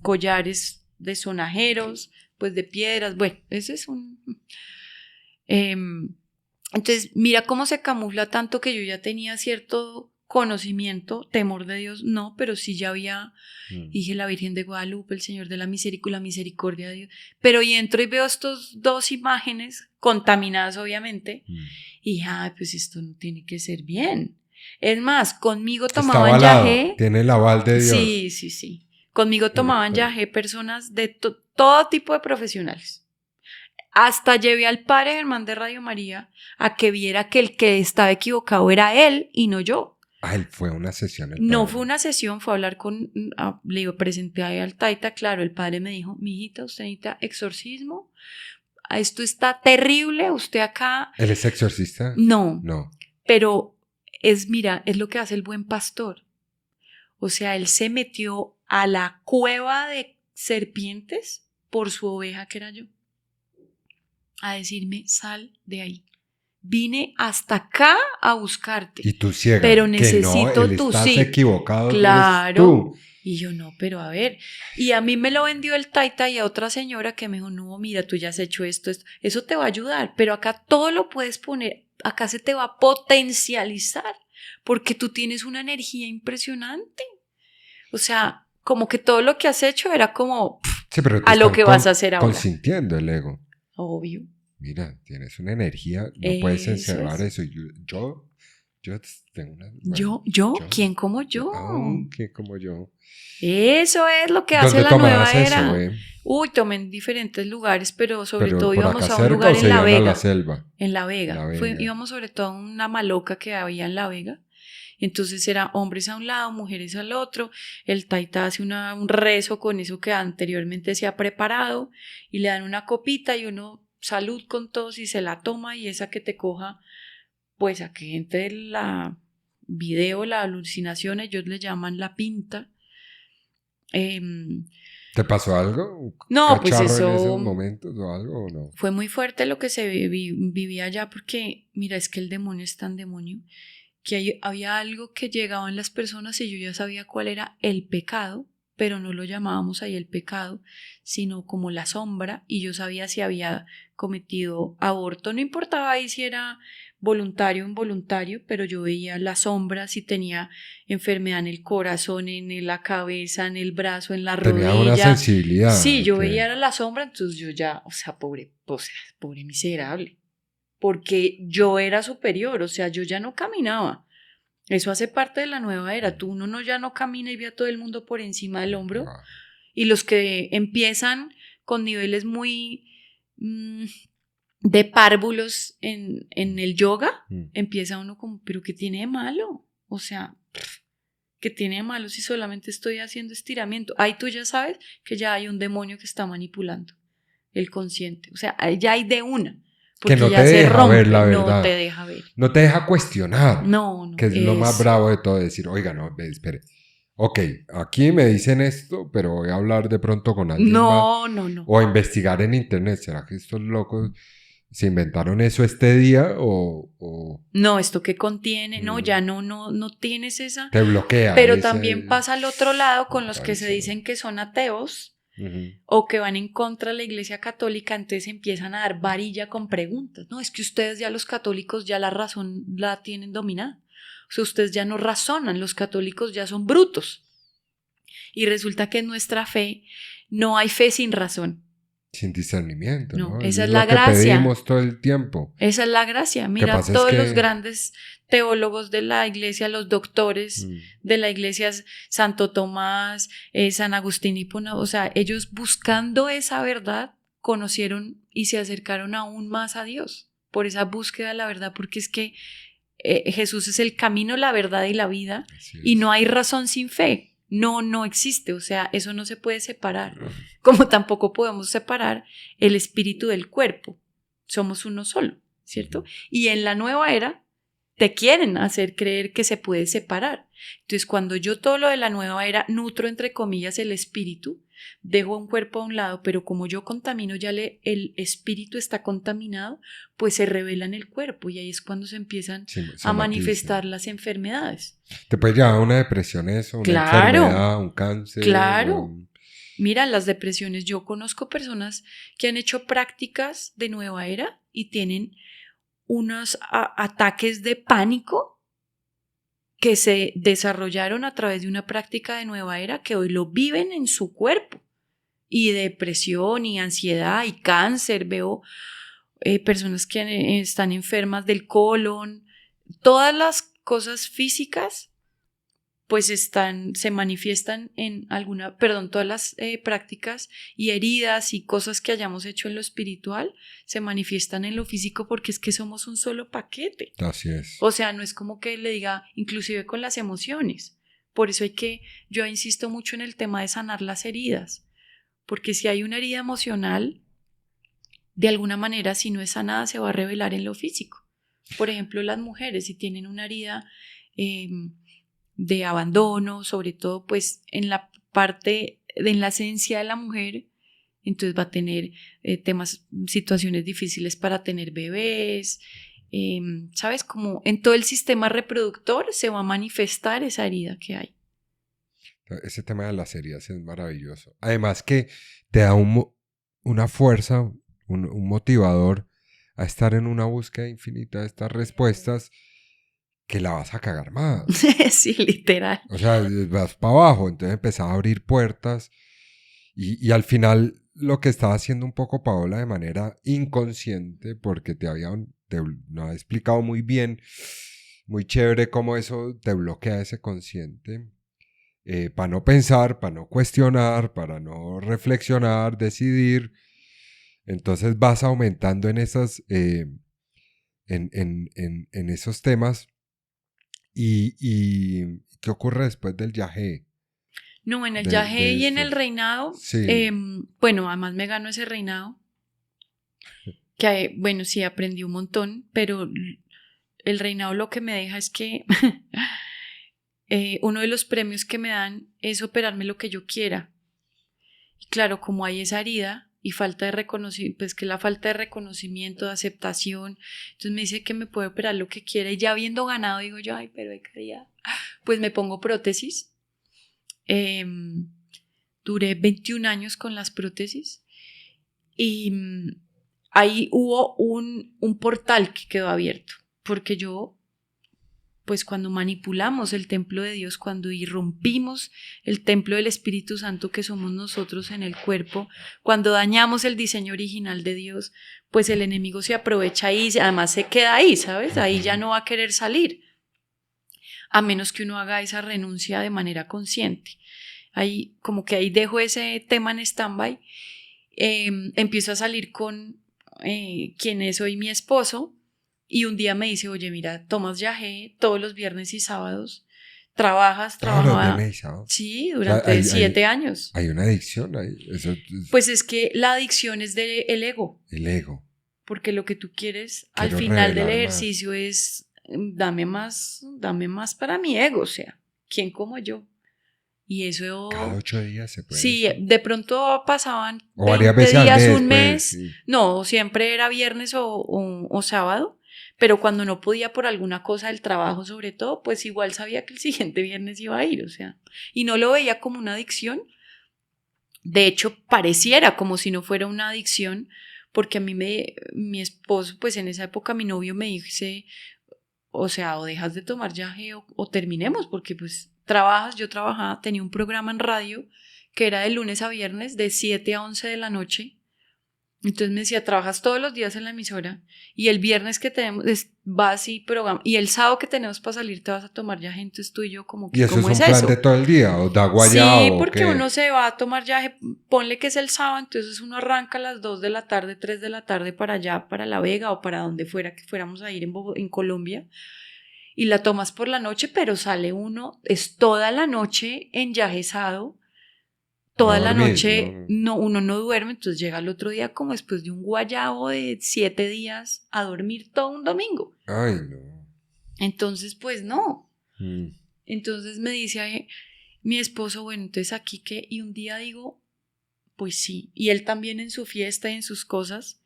collares de sonajeros, pues de piedras. Bueno, ese es un... entonces, mira cómo se camufla tanto, que yo ya tenía cierto conocimiento, temor de Dios, no, pero sí ya había, dije, la Virgen de Guadalupe, el Señor de la Misericordia de Dios. Pero y entro y veo estas dos imágenes, contaminadas obviamente, y dije, ay, pues esto no tiene que ser bien. Es más, conmigo tomaban Está avalado, yagé. tiene el aval de Dios. Sí. Conmigo tomaban yagé personas de todo tipo de profesionales. Hasta llevé al padre Germán de Radio María a que viera que el que estaba equivocado era él y no yo. Él fue una sesión. No fue una sesión, fue a hablar con, le presenté al taita, claro, el padre me dijo, mijita, usted necesita exorcismo, esto está terrible, usted acá... ¿Él es exorcista? No, pero mira, es lo que hace el buen pastor. O sea, él se metió a la cueva de serpientes por su oveja que era yo, a decirme, sal de ahí. Vine hasta acá a buscarte. Y tú ciega, pero necesito que no, tú estás sí. equivocado. Claro. Tú. Y yo no, pero a ver. Y a mí me lo vendió el taita y a otra señora que me dijo, no, mira, tú ya has hecho esto. Eso te va a ayudar, pero acá todo lo puedes poner, acá se te va a potencializar, porque tú tienes una energía impresionante. O sea, como que todo lo que has hecho era como sí, pero a lo que vas a hacer ahora. Consintiendo el ego. Obvio. Mira, tienes una energía, no puedes encerrar eso. Yo tengo una... Bueno, ¿Yo? ¿Quién como yo? ¿Quién como yo? Eso es lo que hace la nueva era. Eso, Uy, tomé en diferentes lugares, pero sobre todo por íbamos acá a un lugar en La Vega. La selva? En La Vega. Íbamos sobre todo a una maloca que había en La Vega. Entonces era hombres a un lado, mujeres al otro. El taita hace un rezo con eso que anteriormente se ha preparado y le dan una copita y uno salud con todos y se la toma, y esa que te coja, pues a que entre la alucinación, ellos le llaman la pinta. ¿Te pasó algo? No, pues eso en esos momentos o algo o no? Fue muy fuerte lo que se vivía allá, porque mira, es que el demonio es tan demonio que había algo que llegaba en las personas y yo ya sabía cuál era el pecado, pero no lo llamábamos ahí el pecado, sino como la sombra, y yo sabía si había cometido aborto, no importaba ahí si era voluntario o involuntario, pero yo veía la sombra, si tenía enfermedad en el corazón, en la cabeza, en el brazo, en la rodilla. Tenía una sensibilidad. Sí, yo veía la sombra, entonces yo ya, pobre miserable, porque yo era superior, yo ya no caminaba. Eso hace parte de la nueva era. Uno ya no camina y ve a todo el mundo por encima del hombro. Y los que empiezan con niveles muy de párvulos en el yoga, empieza uno como, ¿pero qué tiene de malo? O sea, ¿qué tiene de malo si solamente estoy haciendo estiramiento? Ahí tú ya sabes que ya hay un demonio que está manipulando el consciente. O sea, ya hay de una. Porque que no ya te deja rompe, ver la verdad. No te deja ver. No te deja cuestionar. No. Que es lo más bravo de todo, decir, oiga, no, espere. Ok, aquí me dicen esto, pero voy a hablar de pronto con alguien más. No. O investigar en internet. ¿Será que estos locos se inventaron eso este día o...? No, ¿esto qué contiene? No, ya no tienes esa... Te bloquea. Pero también pasa al otro lado con los que se dicen que son ateos. O que van en contra de la Iglesia Católica, entonces empiezan a dar varilla con preguntas. No, es que ustedes ya los católicos ya la razón la tienen dominada. O sea, ustedes ya no razonan, los católicos ya son brutos. Y resulta que en nuestra fe no hay fe sin razón. Sin discernimiento, ¿no? Esa es la gracia. Que pedimos todo el tiempo. Esa es la gracia. Mira, todos los grandes teólogos de la iglesia, los doctores de la iglesia, Santo Tomás, San Agustín Hipona, o sea, ellos buscando esa verdad conocieron y se acercaron aún más a Dios por esa búsqueda de la verdad, porque es que Jesús es el camino, la verdad y la vida, y no hay razón sin fe. No existe, o sea, eso no se puede separar, como tampoco podemos separar el espíritu del cuerpo. Somos uno solo, ¿cierto? Y en la nueva era, te quieren hacer creer que se puede separar. Entonces, cuando yo todo lo de la nueva era nutro, entre comillas, el espíritu, dejo un cuerpo a un lado, pero como yo contamino, el espíritu está contaminado, pues se revela en el cuerpo y ahí es cuando se empiezan a manifestar las enfermedades. ¿Te puede llevar a una depresión eso? ¿Una enfermedad, un cáncer? Claro. Mira, las depresiones, yo conozco personas que han hecho prácticas de nueva era y tienen unos ataques de pánico que se desarrollaron a través de una práctica de nueva era que hoy lo viven en su cuerpo. Y depresión y ansiedad y cáncer. Veo personas que están enfermas del colon. Todas las cosas físicas pues se manifiestan en todas las prácticas y heridas y cosas que hayamos hecho en lo espiritual se manifiestan en lo físico porque es que somos un solo paquete. Así es. O sea, no es como que le diga, inclusive con las emociones. Por eso yo insisto mucho en el tema de sanar las heridas, porque si hay una herida emocional, de alguna manera, si no es sanada, se va a revelar en lo físico. Por ejemplo, las mujeres, si tienen una herida de abandono, sobre todo pues en la esencia de la mujer, entonces va a tener situaciones difíciles para tener bebés, ¿sabes? Como en todo el sistema reproductor se va a manifestar esa herida que hay. Ese tema de las heridas es maravilloso. Además que te da una fuerza, un motivador a estar en una búsqueda infinita de estas respuestas que la vas a cagar más. Sí, literal. O sea, vas para abajo, entonces empezás a abrir puertas y al final lo que estaba haciendo un poco Paola de manera inconsciente, porque te no ha explicado muy bien, muy chévere cómo eso te bloquea ese consciente, para no pensar, para no cuestionar, para no reflexionar, decidir. Entonces vas aumentando en esas, en esos temas. ¿Y qué ocurre después del yagé? No, en el yagé y en el reinado, sí. Bueno, además me ganó ese reinado, que bueno, sí aprendí un montón, pero el reinado lo que me deja es que uno de los premios que me dan es operarme lo que yo quiera. Y claro, como hay esa herida y falta de reconocimiento, pues que la falta de reconocimiento, de aceptación, entonces me dice que me puede operar lo que quiera y ya habiendo ganado digo yo, ay, pero de calidad, pues me pongo prótesis. Duré 21 años con las prótesis y ahí hubo un portal que quedó abierto, porque yo, pues cuando manipulamos el templo de Dios, cuando irrumpimos el templo del Espíritu Santo que somos nosotros en el cuerpo, cuando dañamos el diseño original de Dios, pues el enemigo se aprovecha ahí, además se queda ahí, ¿sabes? Ahí ya no va a querer salir, a menos que uno haga esa renuncia de manera consciente. Ahí, como que ahí dejo ese tema en stand-by, empiezo a salir con quien es hoy mi esposo. Y un día me dice, oye, mira, tomas yagé todos los viernes y sábados, trabajaba. Sí, durante 7 años. Hay una adicción ahí. Pues es que la adicción es del ego. El ego. Porque lo que tú quieres al final del ejercicio es, dame más para mi ego, o sea, ¿quién como yo? Y eso... Cada 8 días se puede. Sí, de pronto pasaban 20 días, mes, un mes. Pues, sí. No, siempre era viernes o sábado. Pero cuando no podía por alguna cosa del trabajo sobre todo, pues igual sabía que el siguiente viernes iba a ir, o sea, y no lo veía como una adicción. De hecho, pareciera como si no fuera una adicción, porque a mí mi esposo, pues en esa época mi novio me dice, o sea, o dejas de tomar yagé o terminemos, porque pues yo trabajaba, tenía un programa en radio que era de lunes a viernes de 7 a 11 de la noche. Entonces me decía, trabajas todos los días en la emisora y el viernes que tenemos vas y programa y el sábado que tenemos para salir te vas a tomar yagé, entonces tú y yo como que, ¿y eso ¿cómo es un plan de todo el día? ¿O da guayabo? Sí, porque uno se va a tomar yagé, ponle que es el sábado, entonces uno arranca a las 2 de la tarde, 3 de la tarde para allá, para La Vega o para donde fuera que fuéramos a ir en Colombia y la tomas por la noche, pero sale uno, es toda la noche enyajesado. Toda la noche uno no duerme, entonces llega el otro día como después de un guayabo de 7 días a dormir todo un domingo. Ay, no. Entonces, pues no. Mm. Entonces me dice mi esposo, bueno, entonces aquí qué, y un día digo, pues sí, y él también en su fiesta y en sus cosas.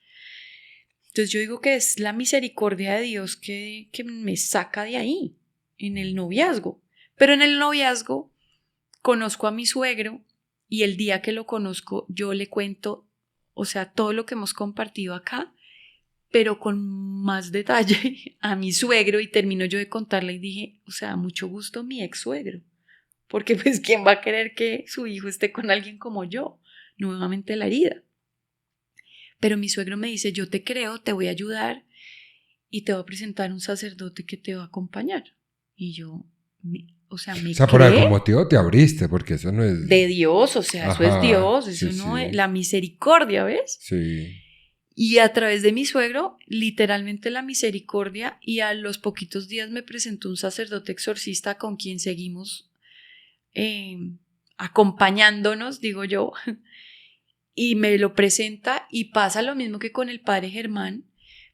Entonces yo digo que es la misericordia de Dios que me saca de ahí, en el noviazgo. Pero en el noviazgo conozco a mi suegro y el día que lo conozco yo le cuento, o sea, todo lo que hemos compartido acá, pero con más detalle a mi suegro, y termino yo de contarle y dije, o sea, mucho gusto mi ex suegro, porque pues ¿quién va a querer que su hijo esté con alguien como yo? Nuevamente la herida. Pero mi suegro me dice, yo te creo, te voy a ayudar y te voy a presentar un sacerdote que te va a acompañar. Y yo, o sea, ¿me O sea, por cree? algún motivo te abriste, porque eso no es... De Dios, o sea, eso es Ajá, Dios, eso sí, no sí. es la misericordia, ¿ves? Sí. Y a través de mi suegro, literalmente la misericordia, y a los poquitos días me presentó un sacerdote exorcista con quien seguimos acompañándonos, digo yo, y me lo presenta y pasa lo mismo que con el padre Germán,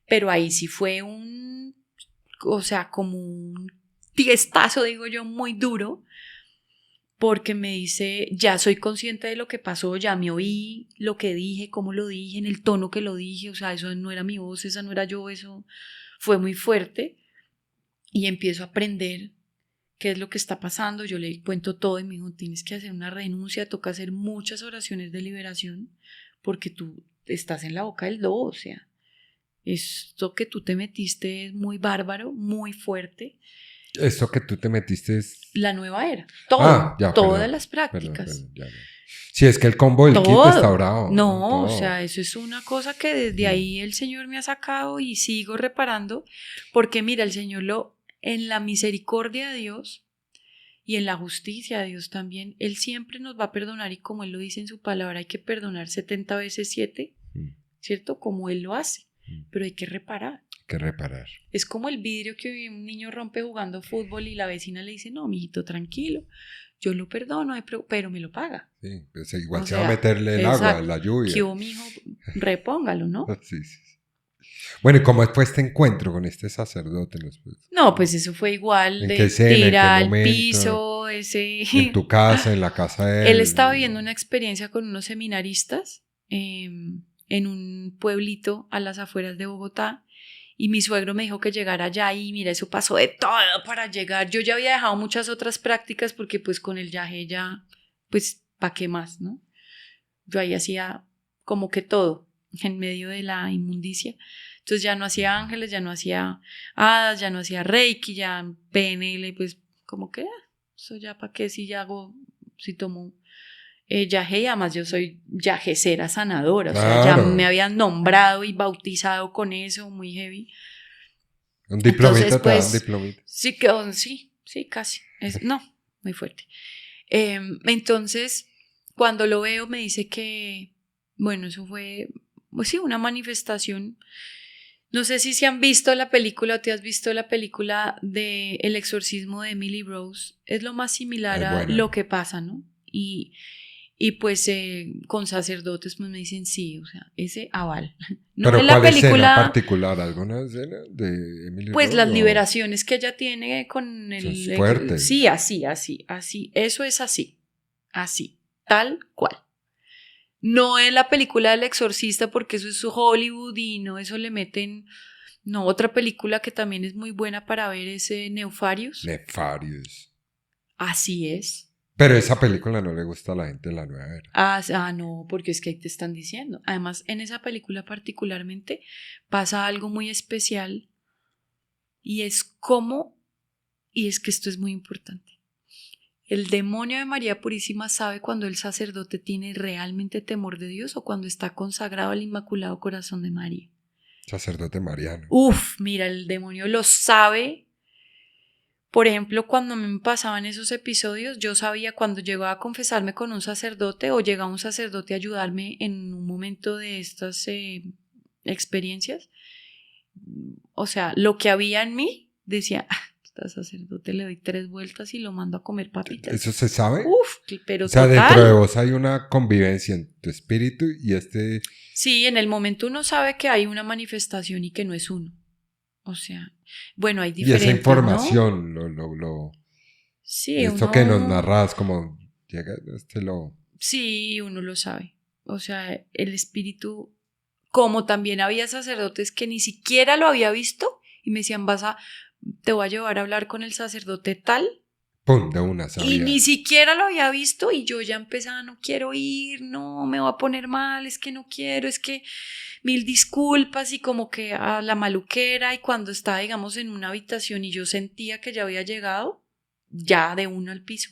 pero ahí sí fue o sea, como un tiestazo, digo yo, muy duro, porque me dice, ya soy consciente de lo que pasó, ya me oí lo que dije, cómo lo dije, en el tono que lo dije, o sea, eso no era mi voz, esa no era yo, eso fue muy fuerte, y empiezo a aprender qué es lo que está pasando. Yo le cuento todo y me dijo, tienes que hacer una renuncia, toca hacer muchas oraciones de liberación, porque tú estás en la boca del lobo, o sea, esto que tú te metiste es muy bárbaro, muy fuerte. Esto que tú te metiste es... La nueva era, todo, ya, todas perdón, las prácticas. ya. Sí, es que el combo del kit Todo. está bravo. No, Todo. o sea, eso es una cosa que desde ahí el Señor me ha sacado y sigo reparando, porque mira, el Señor en la misericordia de Dios y en la justicia de Dios también, Él siempre nos va a perdonar, y como Él lo dice en su palabra, hay que perdonar 70 veces 7, ¿cierto? Como Él lo hace, pero hay que reparar. Que reparar. Es como el vidrio que un niño rompe jugando fútbol y la vecina le dice, no, mijito, tranquilo, yo lo perdono, pero me lo paga. Sí, pues igual O se va a sea, meterle el exacto. agua, la lluvia. Que mijo, repóngalo, ¿no? Sí. Bueno, ¿y cómo fue este encuentro con este sacerdote? No, pues eso fue igual, ¿En de qué escena, tirar en qué al momento? piso, ese... ¿En tu casa, en la casa de él? Él estaba viviendo una experiencia con unos seminaristas en un pueblito a las afueras de Bogotá, y mi suegro me dijo que llegara allá, y mira, eso pasó de todo para llegar. Yo ya había dejado muchas otras prácticas porque pues con el yagé ya, pues, ¿para qué más, no? Yo ahí hacía como que todo en medio de la inmundicia. Entonces ya no hacía ángeles, ya no hacía hadas, ya no hacía reiki, ya PNL, pues como que eso ya para qué, si ya hago, si tomo yagé, y además yo soy yagecera sanadora, Claro. o sea, ya me habían nombrado y bautizado con eso, muy heavy. ¿Un diplomita? Entonces, pues, ¿Un diplomita? Sí, casi, no, muy fuerte. Entonces, cuando lo veo me dice que, bueno, eso fue, pues sí, una manifestación. No sé si se han visto la película o te has visto la película de El exorcismo de Emily Rose. Es lo más similar a lo que pasa, ¿no? Y pues con sacerdotes pues me dicen sí, o sea, ese aval. No. ¿Pero en cuál la película, escena particular? ¿Alguna escena de Emily pues Rose, las o? liberaciones que ella tiene con el... Eso es fuerte. Sí, así. Eso es así, tal cual. No en la película del exorcista, porque eso es Hollywood y no, eso le meten... No, otra película que también es muy buena para ver es Nefarious. Nefarious. Así es. Pero esa película no le gusta a la gente de la nueva era. No, porque es que ahí te están diciendo. Además, en esa película particularmente pasa algo muy especial, y es que esto es muy importante. El demonio de María Purísima sabe cuando el sacerdote tiene realmente temor de Dios o cuando está consagrado al Inmaculado Corazón de María. Sacerdote mariano. Mira, el demonio lo sabe. Por ejemplo, cuando me pasaban esos episodios, yo sabía cuando llegaba a confesarme con un sacerdote o llegaba un sacerdote a ayudarme en un momento de estas experiencias. O sea, lo que había en mí decía, al sacerdote le doy 3 vueltas y lo mando a comer papitas. ¿Eso se sabe? Pero o sea, total. Dentro de vos hay una convivencia en tu espíritu y Sí, en el momento uno sabe que hay una manifestación y que no es uno. O sea, Bueno, hay Y diferentes, esa ¿no? información, Sí, esto que nos narras, como llega, Sí, uno lo sabe. O sea, el espíritu, como también había sacerdotes que ni siquiera lo había visto y me decían, te voy a llevar a hablar con el sacerdote tal. ¡Pum! De una Y sabía. ni siquiera lo había visto y yo ya empezaba, no quiero ir, no, me va a poner mal, es que no quiero, es que mil disculpas y como que a la maluquera y cuando estaba, digamos, en una habitación y yo sentía que ya había llegado, ya de uno al piso.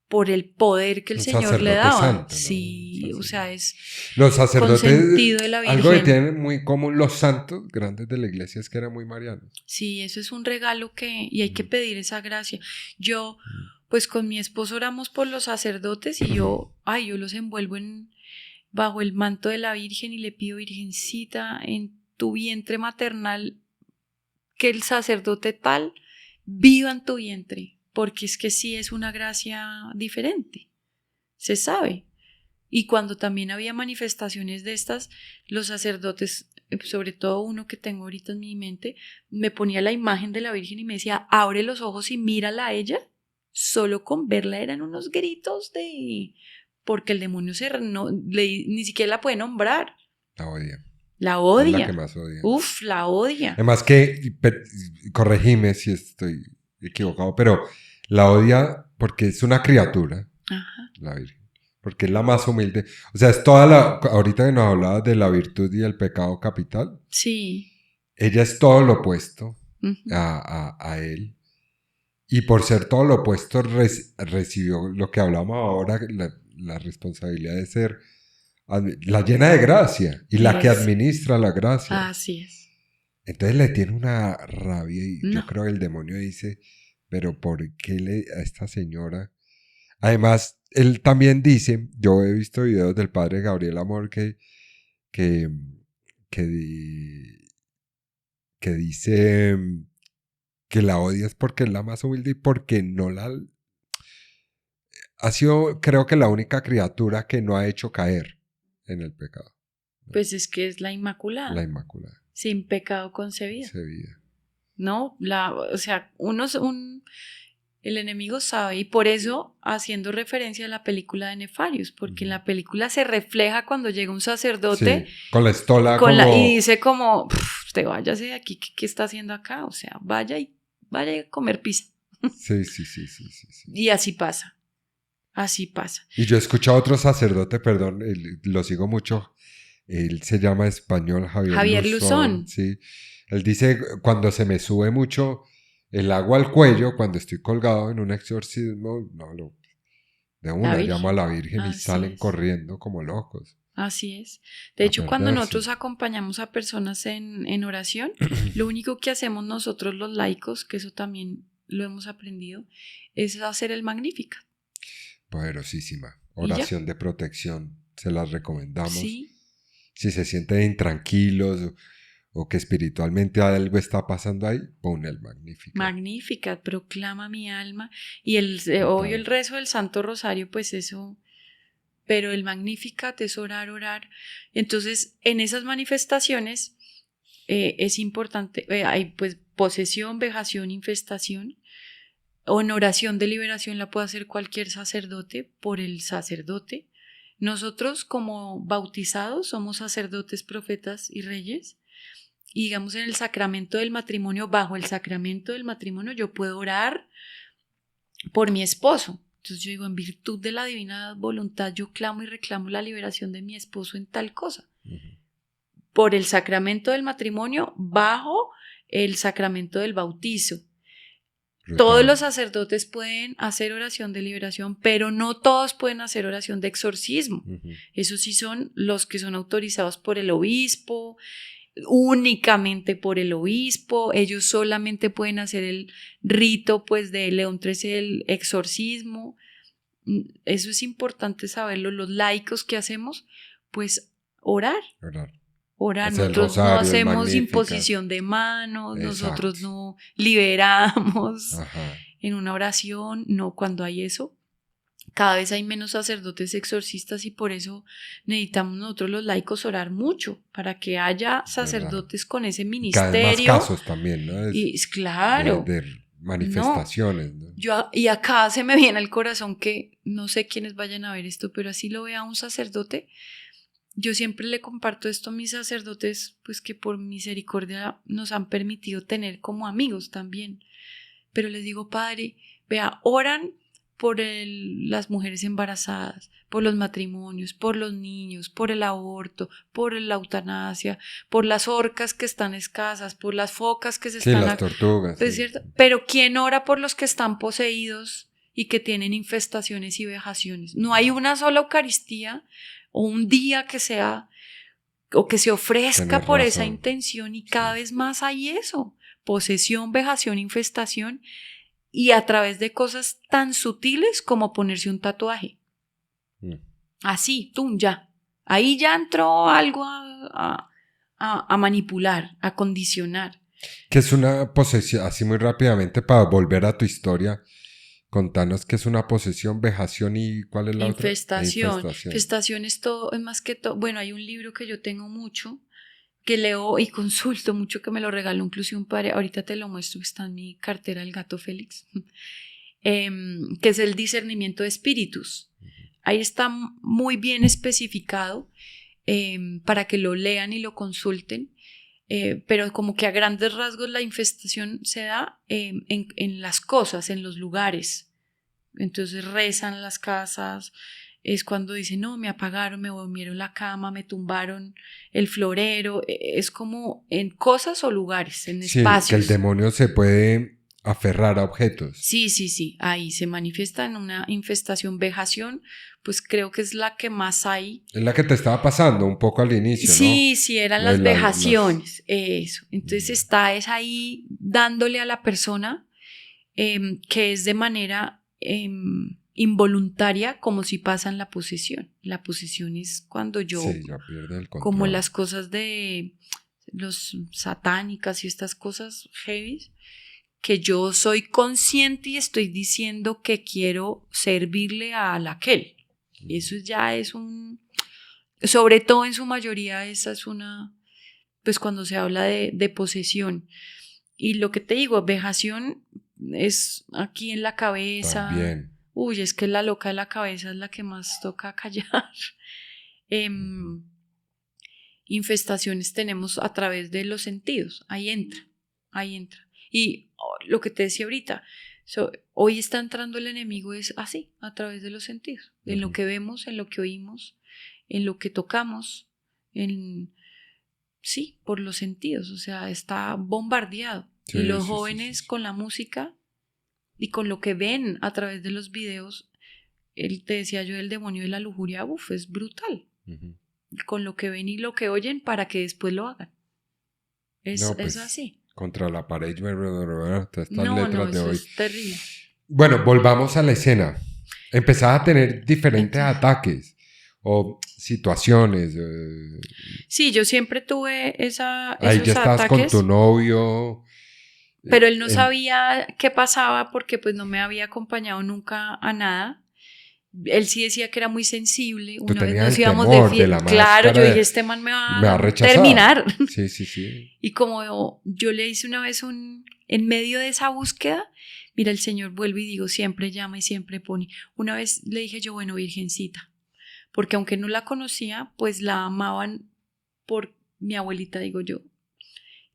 Por el poder que el Un Señor le sacerdote daba. santo, ¿no? Sí, o sea, es los sacerdotes, consentido de la algo que Virgen. tienen muy común los santos grandes de la iglesia es que eran muy marianos. Sí, eso es un regalo y hay que pedir esa gracia. Yo, pues con mi esposo oramos por los sacerdotes y yo los envuelvo bajo el manto de la Virgen y le pido, Virgencita, en tu vientre maternal, que el sacerdote tal viva en tu vientre, porque es que sí es una gracia diferente, se sabe. Y cuando también había manifestaciones de estas, los sacerdotes, sobre todo uno que tengo ahorita en mi mente, me ponía la imagen de la Virgen y me decía, abre los ojos y mírala a ella. Solo con verla eran unos gritos porque el demonio ni siquiera la puede nombrar. La odia. La odia. Es la que más odia. Uf, la odia. Además que, corregime si estoy equivocado, pero la odia porque es una criatura, Ajá. la Virgen, porque es la más humilde. O sea, ahorita que nos hablabas de la virtud y el pecado capital, Sí. ella es todo lo opuesto Uh-huh. a él. Y por ser todo lo opuesto, recibió lo que hablamos ahora, la responsabilidad de ser la llena de gracia y la que administra la gracia. Así es. Entonces le tiene una rabia y No. yo creo que el demonio dice, pero ¿por qué a esta señora? Además, él también dice, yo he visto videos del padre Gabriel Amor que dice que la odia es porque es la más humilde y porque no ha sido, creo que la única criatura que no ha hecho caer en el pecado. Pues es que es la Inmaculada. La Inmaculada. Sin pecado concebida. Concebida. ¿No? O sea, el enemigo sabe, y por eso haciendo referencia a la película de Nefarius, porque en la película se refleja cuando llega un sacerdote con la estola y dice como, usted váyase de aquí, ¿qué está haciendo acá? O sea, vaya a comer pizza. Sí. Y así pasa. Así pasa. Y yo he escuchado a otro sacerdote, perdón, lo sigo mucho, él se llama español Javier Luzón. Sí. Él dice, cuando se me sube mucho el agua al cuello, cuando estoy colgado en un exorcismo, de una llamo a la Virgen y salen corriendo como locos. Así es. De hecho, cuando nosotros acompañamos a personas en oración, lo único que hacemos nosotros los laicos, que eso también lo hemos aprendido, es hacer el Magnificat. Poderosísima. Oración de protección. Se las recomendamos. Sí. Si se sienten intranquilos o que espiritualmente algo está pasando ahí, pon el Magnificat. Magnificat, proclama mi alma. Y obvio el rezo del Santo Rosario, pues eso. Pero el Magnificat es orar. Entonces, en esas manifestaciones es importante, hay pues posesión, vejación, infestación. O en oración de liberación la puede hacer cualquier sacerdote por el sacerdote. Nosotros como bautizados somos sacerdotes, profetas y reyes. Y digamos en el sacramento del matrimonio, bajo el sacramento del matrimonio yo puedo orar por mi esposo. Entonces yo digo, en virtud de la divina voluntad yo clamo y reclamo la liberación de mi esposo en tal cosa. Uh-huh. Por el sacramento del matrimonio, bajo el sacramento del bautizo. Todos los sacerdotes pueden hacer oración de liberación, pero no todos pueden hacer oración de exorcismo. Uh-huh. Esos sí son los que son autorizados por el obispo, únicamente por el obispo. Ellos solamente pueden hacer el rito pues de León XIII, el exorcismo. Eso es importante saberlo. Los laicos que hacemos, pues orar. Nosotros no hacemos imposición de manos. Exacto. Nosotros no liberamos. Ajá. En una oración, no, cuando hay eso, Cada vez hay menos sacerdotes exorcistas y por eso necesitamos nosotros los laicos orar mucho para que haya sacerdotes con ese ministerio. Cada vez más casos también, ¿no? Y claro. De manifestaciones, ¿no? Y acá se me viene al corazón que no sé quiénes vayan a ver esto, pero así lo vea un sacerdote. Yo siempre le comparto esto a mis sacerdotes, pues que por misericordia nos han permitido tener como amigos también. Pero les digo, padre, vea, oran por las mujeres embarazadas, por los matrimonios, por los niños, por el aborto, por la eutanasia, por las orcas que están escasas, por las focas que se están... Sí, las tortugas. ¿Es cierto? Pero ¿quién ora por los que están poseídos y que tienen infestaciones y vejaciones? No hay una sola Eucaristía o un día que sea o que se ofrezca por esa intención y cada vez más hay eso, posesión, vejación, infestación y a través de cosas tan sutiles como ponerse un tatuaje. Así, ya. Ahí ya entró algo a manipular, a condicionar. ¿Qué es una posesión? Así muy rápidamente para volver a tu historia. Contanos qué es una posesión, vejación y ¿cuál es la otra? Infestación es todo, es más que todo. Bueno, hay un libro que yo tengo mucho, que leo y consulto mucho, que me lo regaló inclusive un padre. Ahorita te lo muestro, está en mi cartera El Gato Félix, que es el discernimiento de espíritus. Ahí está muy bien especificado para que lo lean y lo consulten. Pero como que a grandes rasgos la infestación se da en las cosas, en los lugares. Entonces rezan las casas, es cuando dicen, no, me apagaron, me durmieron la cama, me tumbaron el florero, es como en cosas o lugares, en espacios. Que el demonio se puede aferrar a objetos. Sí, ahí se manifiesta en una infestación, vejación, pues creo que es la que más hay. Es la que te estaba pasando un poco al inicio, ¿no? Sí, eran las vejaciones, eso. Entonces es ahí dándole a la persona que es de manera involuntaria como si pasa en la posesión. La posesión es cuando ya pierde el control. Como las cosas de los satánicas y estas cosas heavy, que yo soy consciente y estoy diciendo que quiero servirle a aquel. Eso ya es sobre todo en su mayoría esa es pues cuando se habla de posesión. Y lo que te digo, vejación es aquí en la cabeza. También. Uy, es que la loca de la cabeza es la que más toca callar. Infestaciones tenemos a través de los sentidos, ahí entra. Y lo que te decía ahorita, hoy está entrando el enemigo es así, a través de los sentidos, en lo que vemos, en lo que oímos, en lo que tocamos, por los sentidos, o sea, está bombardeado. Sí, y los jóvenes con la música y con lo que ven a través de los videos, te decía yo, el demonio de la lujuria, es brutal. Con lo que ven y lo que oyen para que después lo hagan. Es así. Contra la pared, estas letras de hoy. Es terrible. Bueno, volvamos a la escena. Empezás a tener diferentes ataques o situaciones. Sí, yo siempre tuve esos ahí ya estabas ataques. Con tu novio. Pero él no sabía qué pasaba porque pues no me había acompañado nunca a nada. Él sí decía que era muy sensible. Una vez nos íbamos de fiesta. Claro, yo dije, este man me va a terminar. Sí. Y como yo le hice una vez en medio de esa búsqueda, mira, el Señor vuelve y digo, siempre llama y siempre pone. Una vez le dije yo, bueno, virgencita, porque aunque no la conocía, pues la amaban por mi abuelita, digo yo.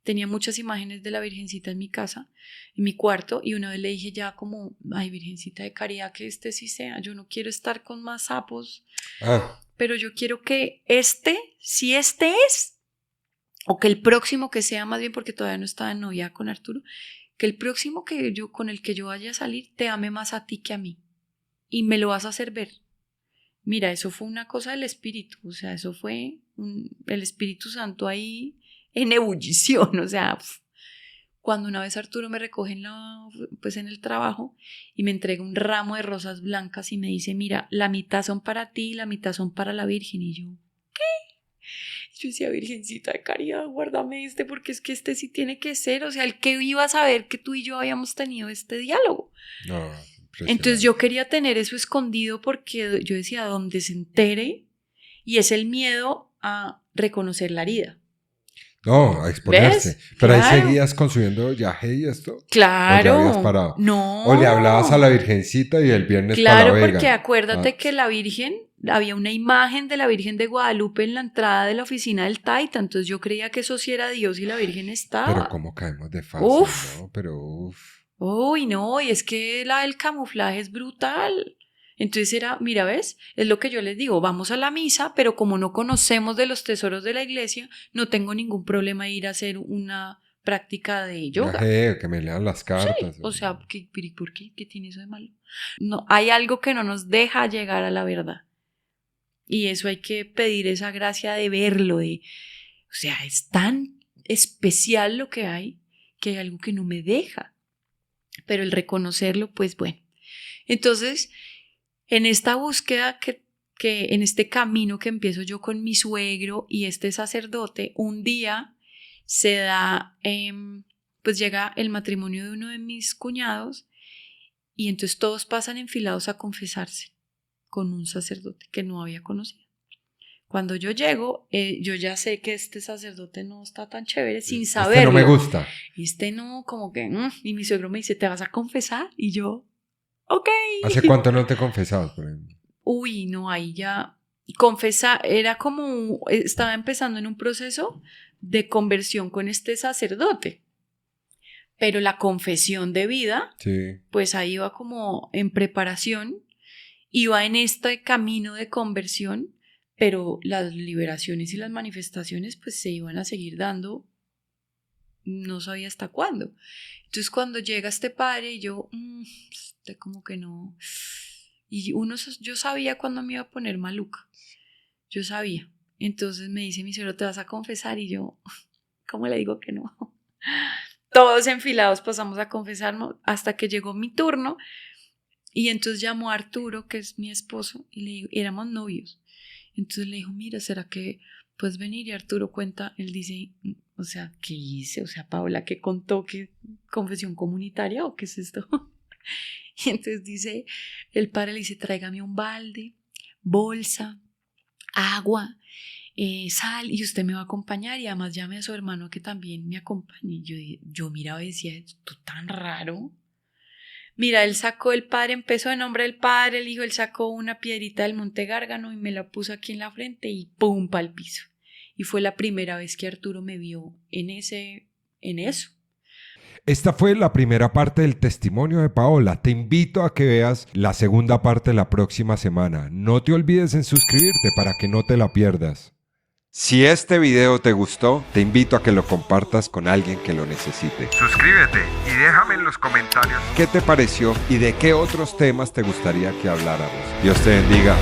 Tenía muchas imágenes de la Virgencita en mi casa, en mi cuarto, y una vez le dije ya como, ay, Virgencita de caridad, que sí sea, yo no quiero estar con más sapos, pero yo quiero que si este es, o que el próximo que sea, más bien porque todavía no estaba en novia con Arturo, que el próximo con el que yo vaya a salir te ame más a ti que a mí, y me lo vas a hacer ver. Mira, eso fue una cosa del Espíritu, o sea, eso fue el Espíritu Santo ahí en ebullición, o sea, cuando una vez Arturo me recoge en el trabajo y me entrega un ramo de rosas blancas y me dice, mira, la mitad son para ti y la mitad son para la Virgen, y yo, ¿qué? Yo decía, Virgencita de caridad, guárdame porque es que sí tiene que ser, o sea, el que iba a saber que tú y yo habíamos tenido este diálogo. No. Entonces yo quería tener eso escondido porque yo decía, donde se entere, y es el miedo a reconocer la herida. No, a exponerse. ¿Ves? Pero Claro. ahí seguías consumiendo yaje y esto. Claro. ¿O ya habías parado? No. O le hablabas a la Virgencita y el viernes Claro, para la porque Vega. acuérdate que la Virgen, había una imagen de la Virgen de Guadalupe en la entrada de la oficina del Taita, entonces yo creía que eso sí era Dios y la Virgen estaba. Pero cómo caemos de fácil, Uf. ¿no? Pero uf. Uy, no, y es que el camuflaje es brutal. Entonces era, mira, ¿ves? Es lo que yo les digo, vamos a la misa, pero como no conocemos de los tesoros de la iglesia, no tengo ningún problema ir a hacer una práctica de yoga. Yaje, que me lean las cartas. Sí, o sea, ¿por qué? ¿Qué tiene eso de malo? No, hay algo que no nos deja llegar a la verdad. Y eso hay que pedir esa gracia de verlo, o sea, es tan especial lo que hay algo que no me deja. Pero el reconocerlo, pues bueno. Entonces, en esta búsqueda en este camino que empiezo yo con mi suegro y este sacerdote, un día se da, pues llega el matrimonio de uno de mis cuñados y entonces todos pasan enfilados a confesarse con un sacerdote que no había conocido. Cuando yo llego, yo ya sé que este sacerdote no está tan chévere sin saberlo. Este no me gusta. Este no, como que... y mi suegro me dice, ¿te vas a confesar? Y yo, ok. ¿Hace cuánto no te confesabas, por ejemplo? Uy, no, ahí ya... Confesar, era como... Estaba empezando en un proceso de conversión con este sacerdote. Pero la confesión de vida, Sí. pues ahí iba como en preparación. Iba en este camino de conversión, pero las liberaciones y las manifestaciones pues se iban a seguir dando, no sabía hasta cuándo. Entonces cuando llega este padre y yo, como que no, y yo sabía cuándo me iba a poner maluca, yo sabía. Entonces me dice mi suegro, ¿te vas a confesar? Y yo, ¿cómo le digo que no? Todos enfilados pasamos a confesarnos hasta que llegó mi turno y entonces llamó a Arturo, que es mi esposo, y le digo, éramos novios. Entonces le dijo, mira, ¿será que puedes venir? Y Arturo cuenta, él dice, o sea, ¿qué hice? O sea, Paola, ¿qué contó? ¿Qué confesión comunitaria o qué es esto? Y entonces dice, el padre le dice, tráigame un balde, bolsa, agua, sal, y usted me va a acompañar, y además llame a su hermano que también me acompañe. Y yo miraba y decía, esto tan raro. Mira, él sacó, el padre empezó en nombre del padre, el hijo, él sacó una piedrita del Monte Gárgano y me la puso aquí en la frente y ¡pum! Pa'l piso. Y fue la primera vez que Arturo me vio en eso. Esta fue la primera parte del testimonio de Paola. Te invito a que veas la segunda parte la próxima semana. No te olvides en suscribirte para que no te la pierdas. Si este video te gustó, te invito a que lo compartas con alguien que lo necesite. Suscríbete y déjame en los comentarios ¿Qué te pareció y de qué otros temas te gustaría que habláramos? Dios te bendiga.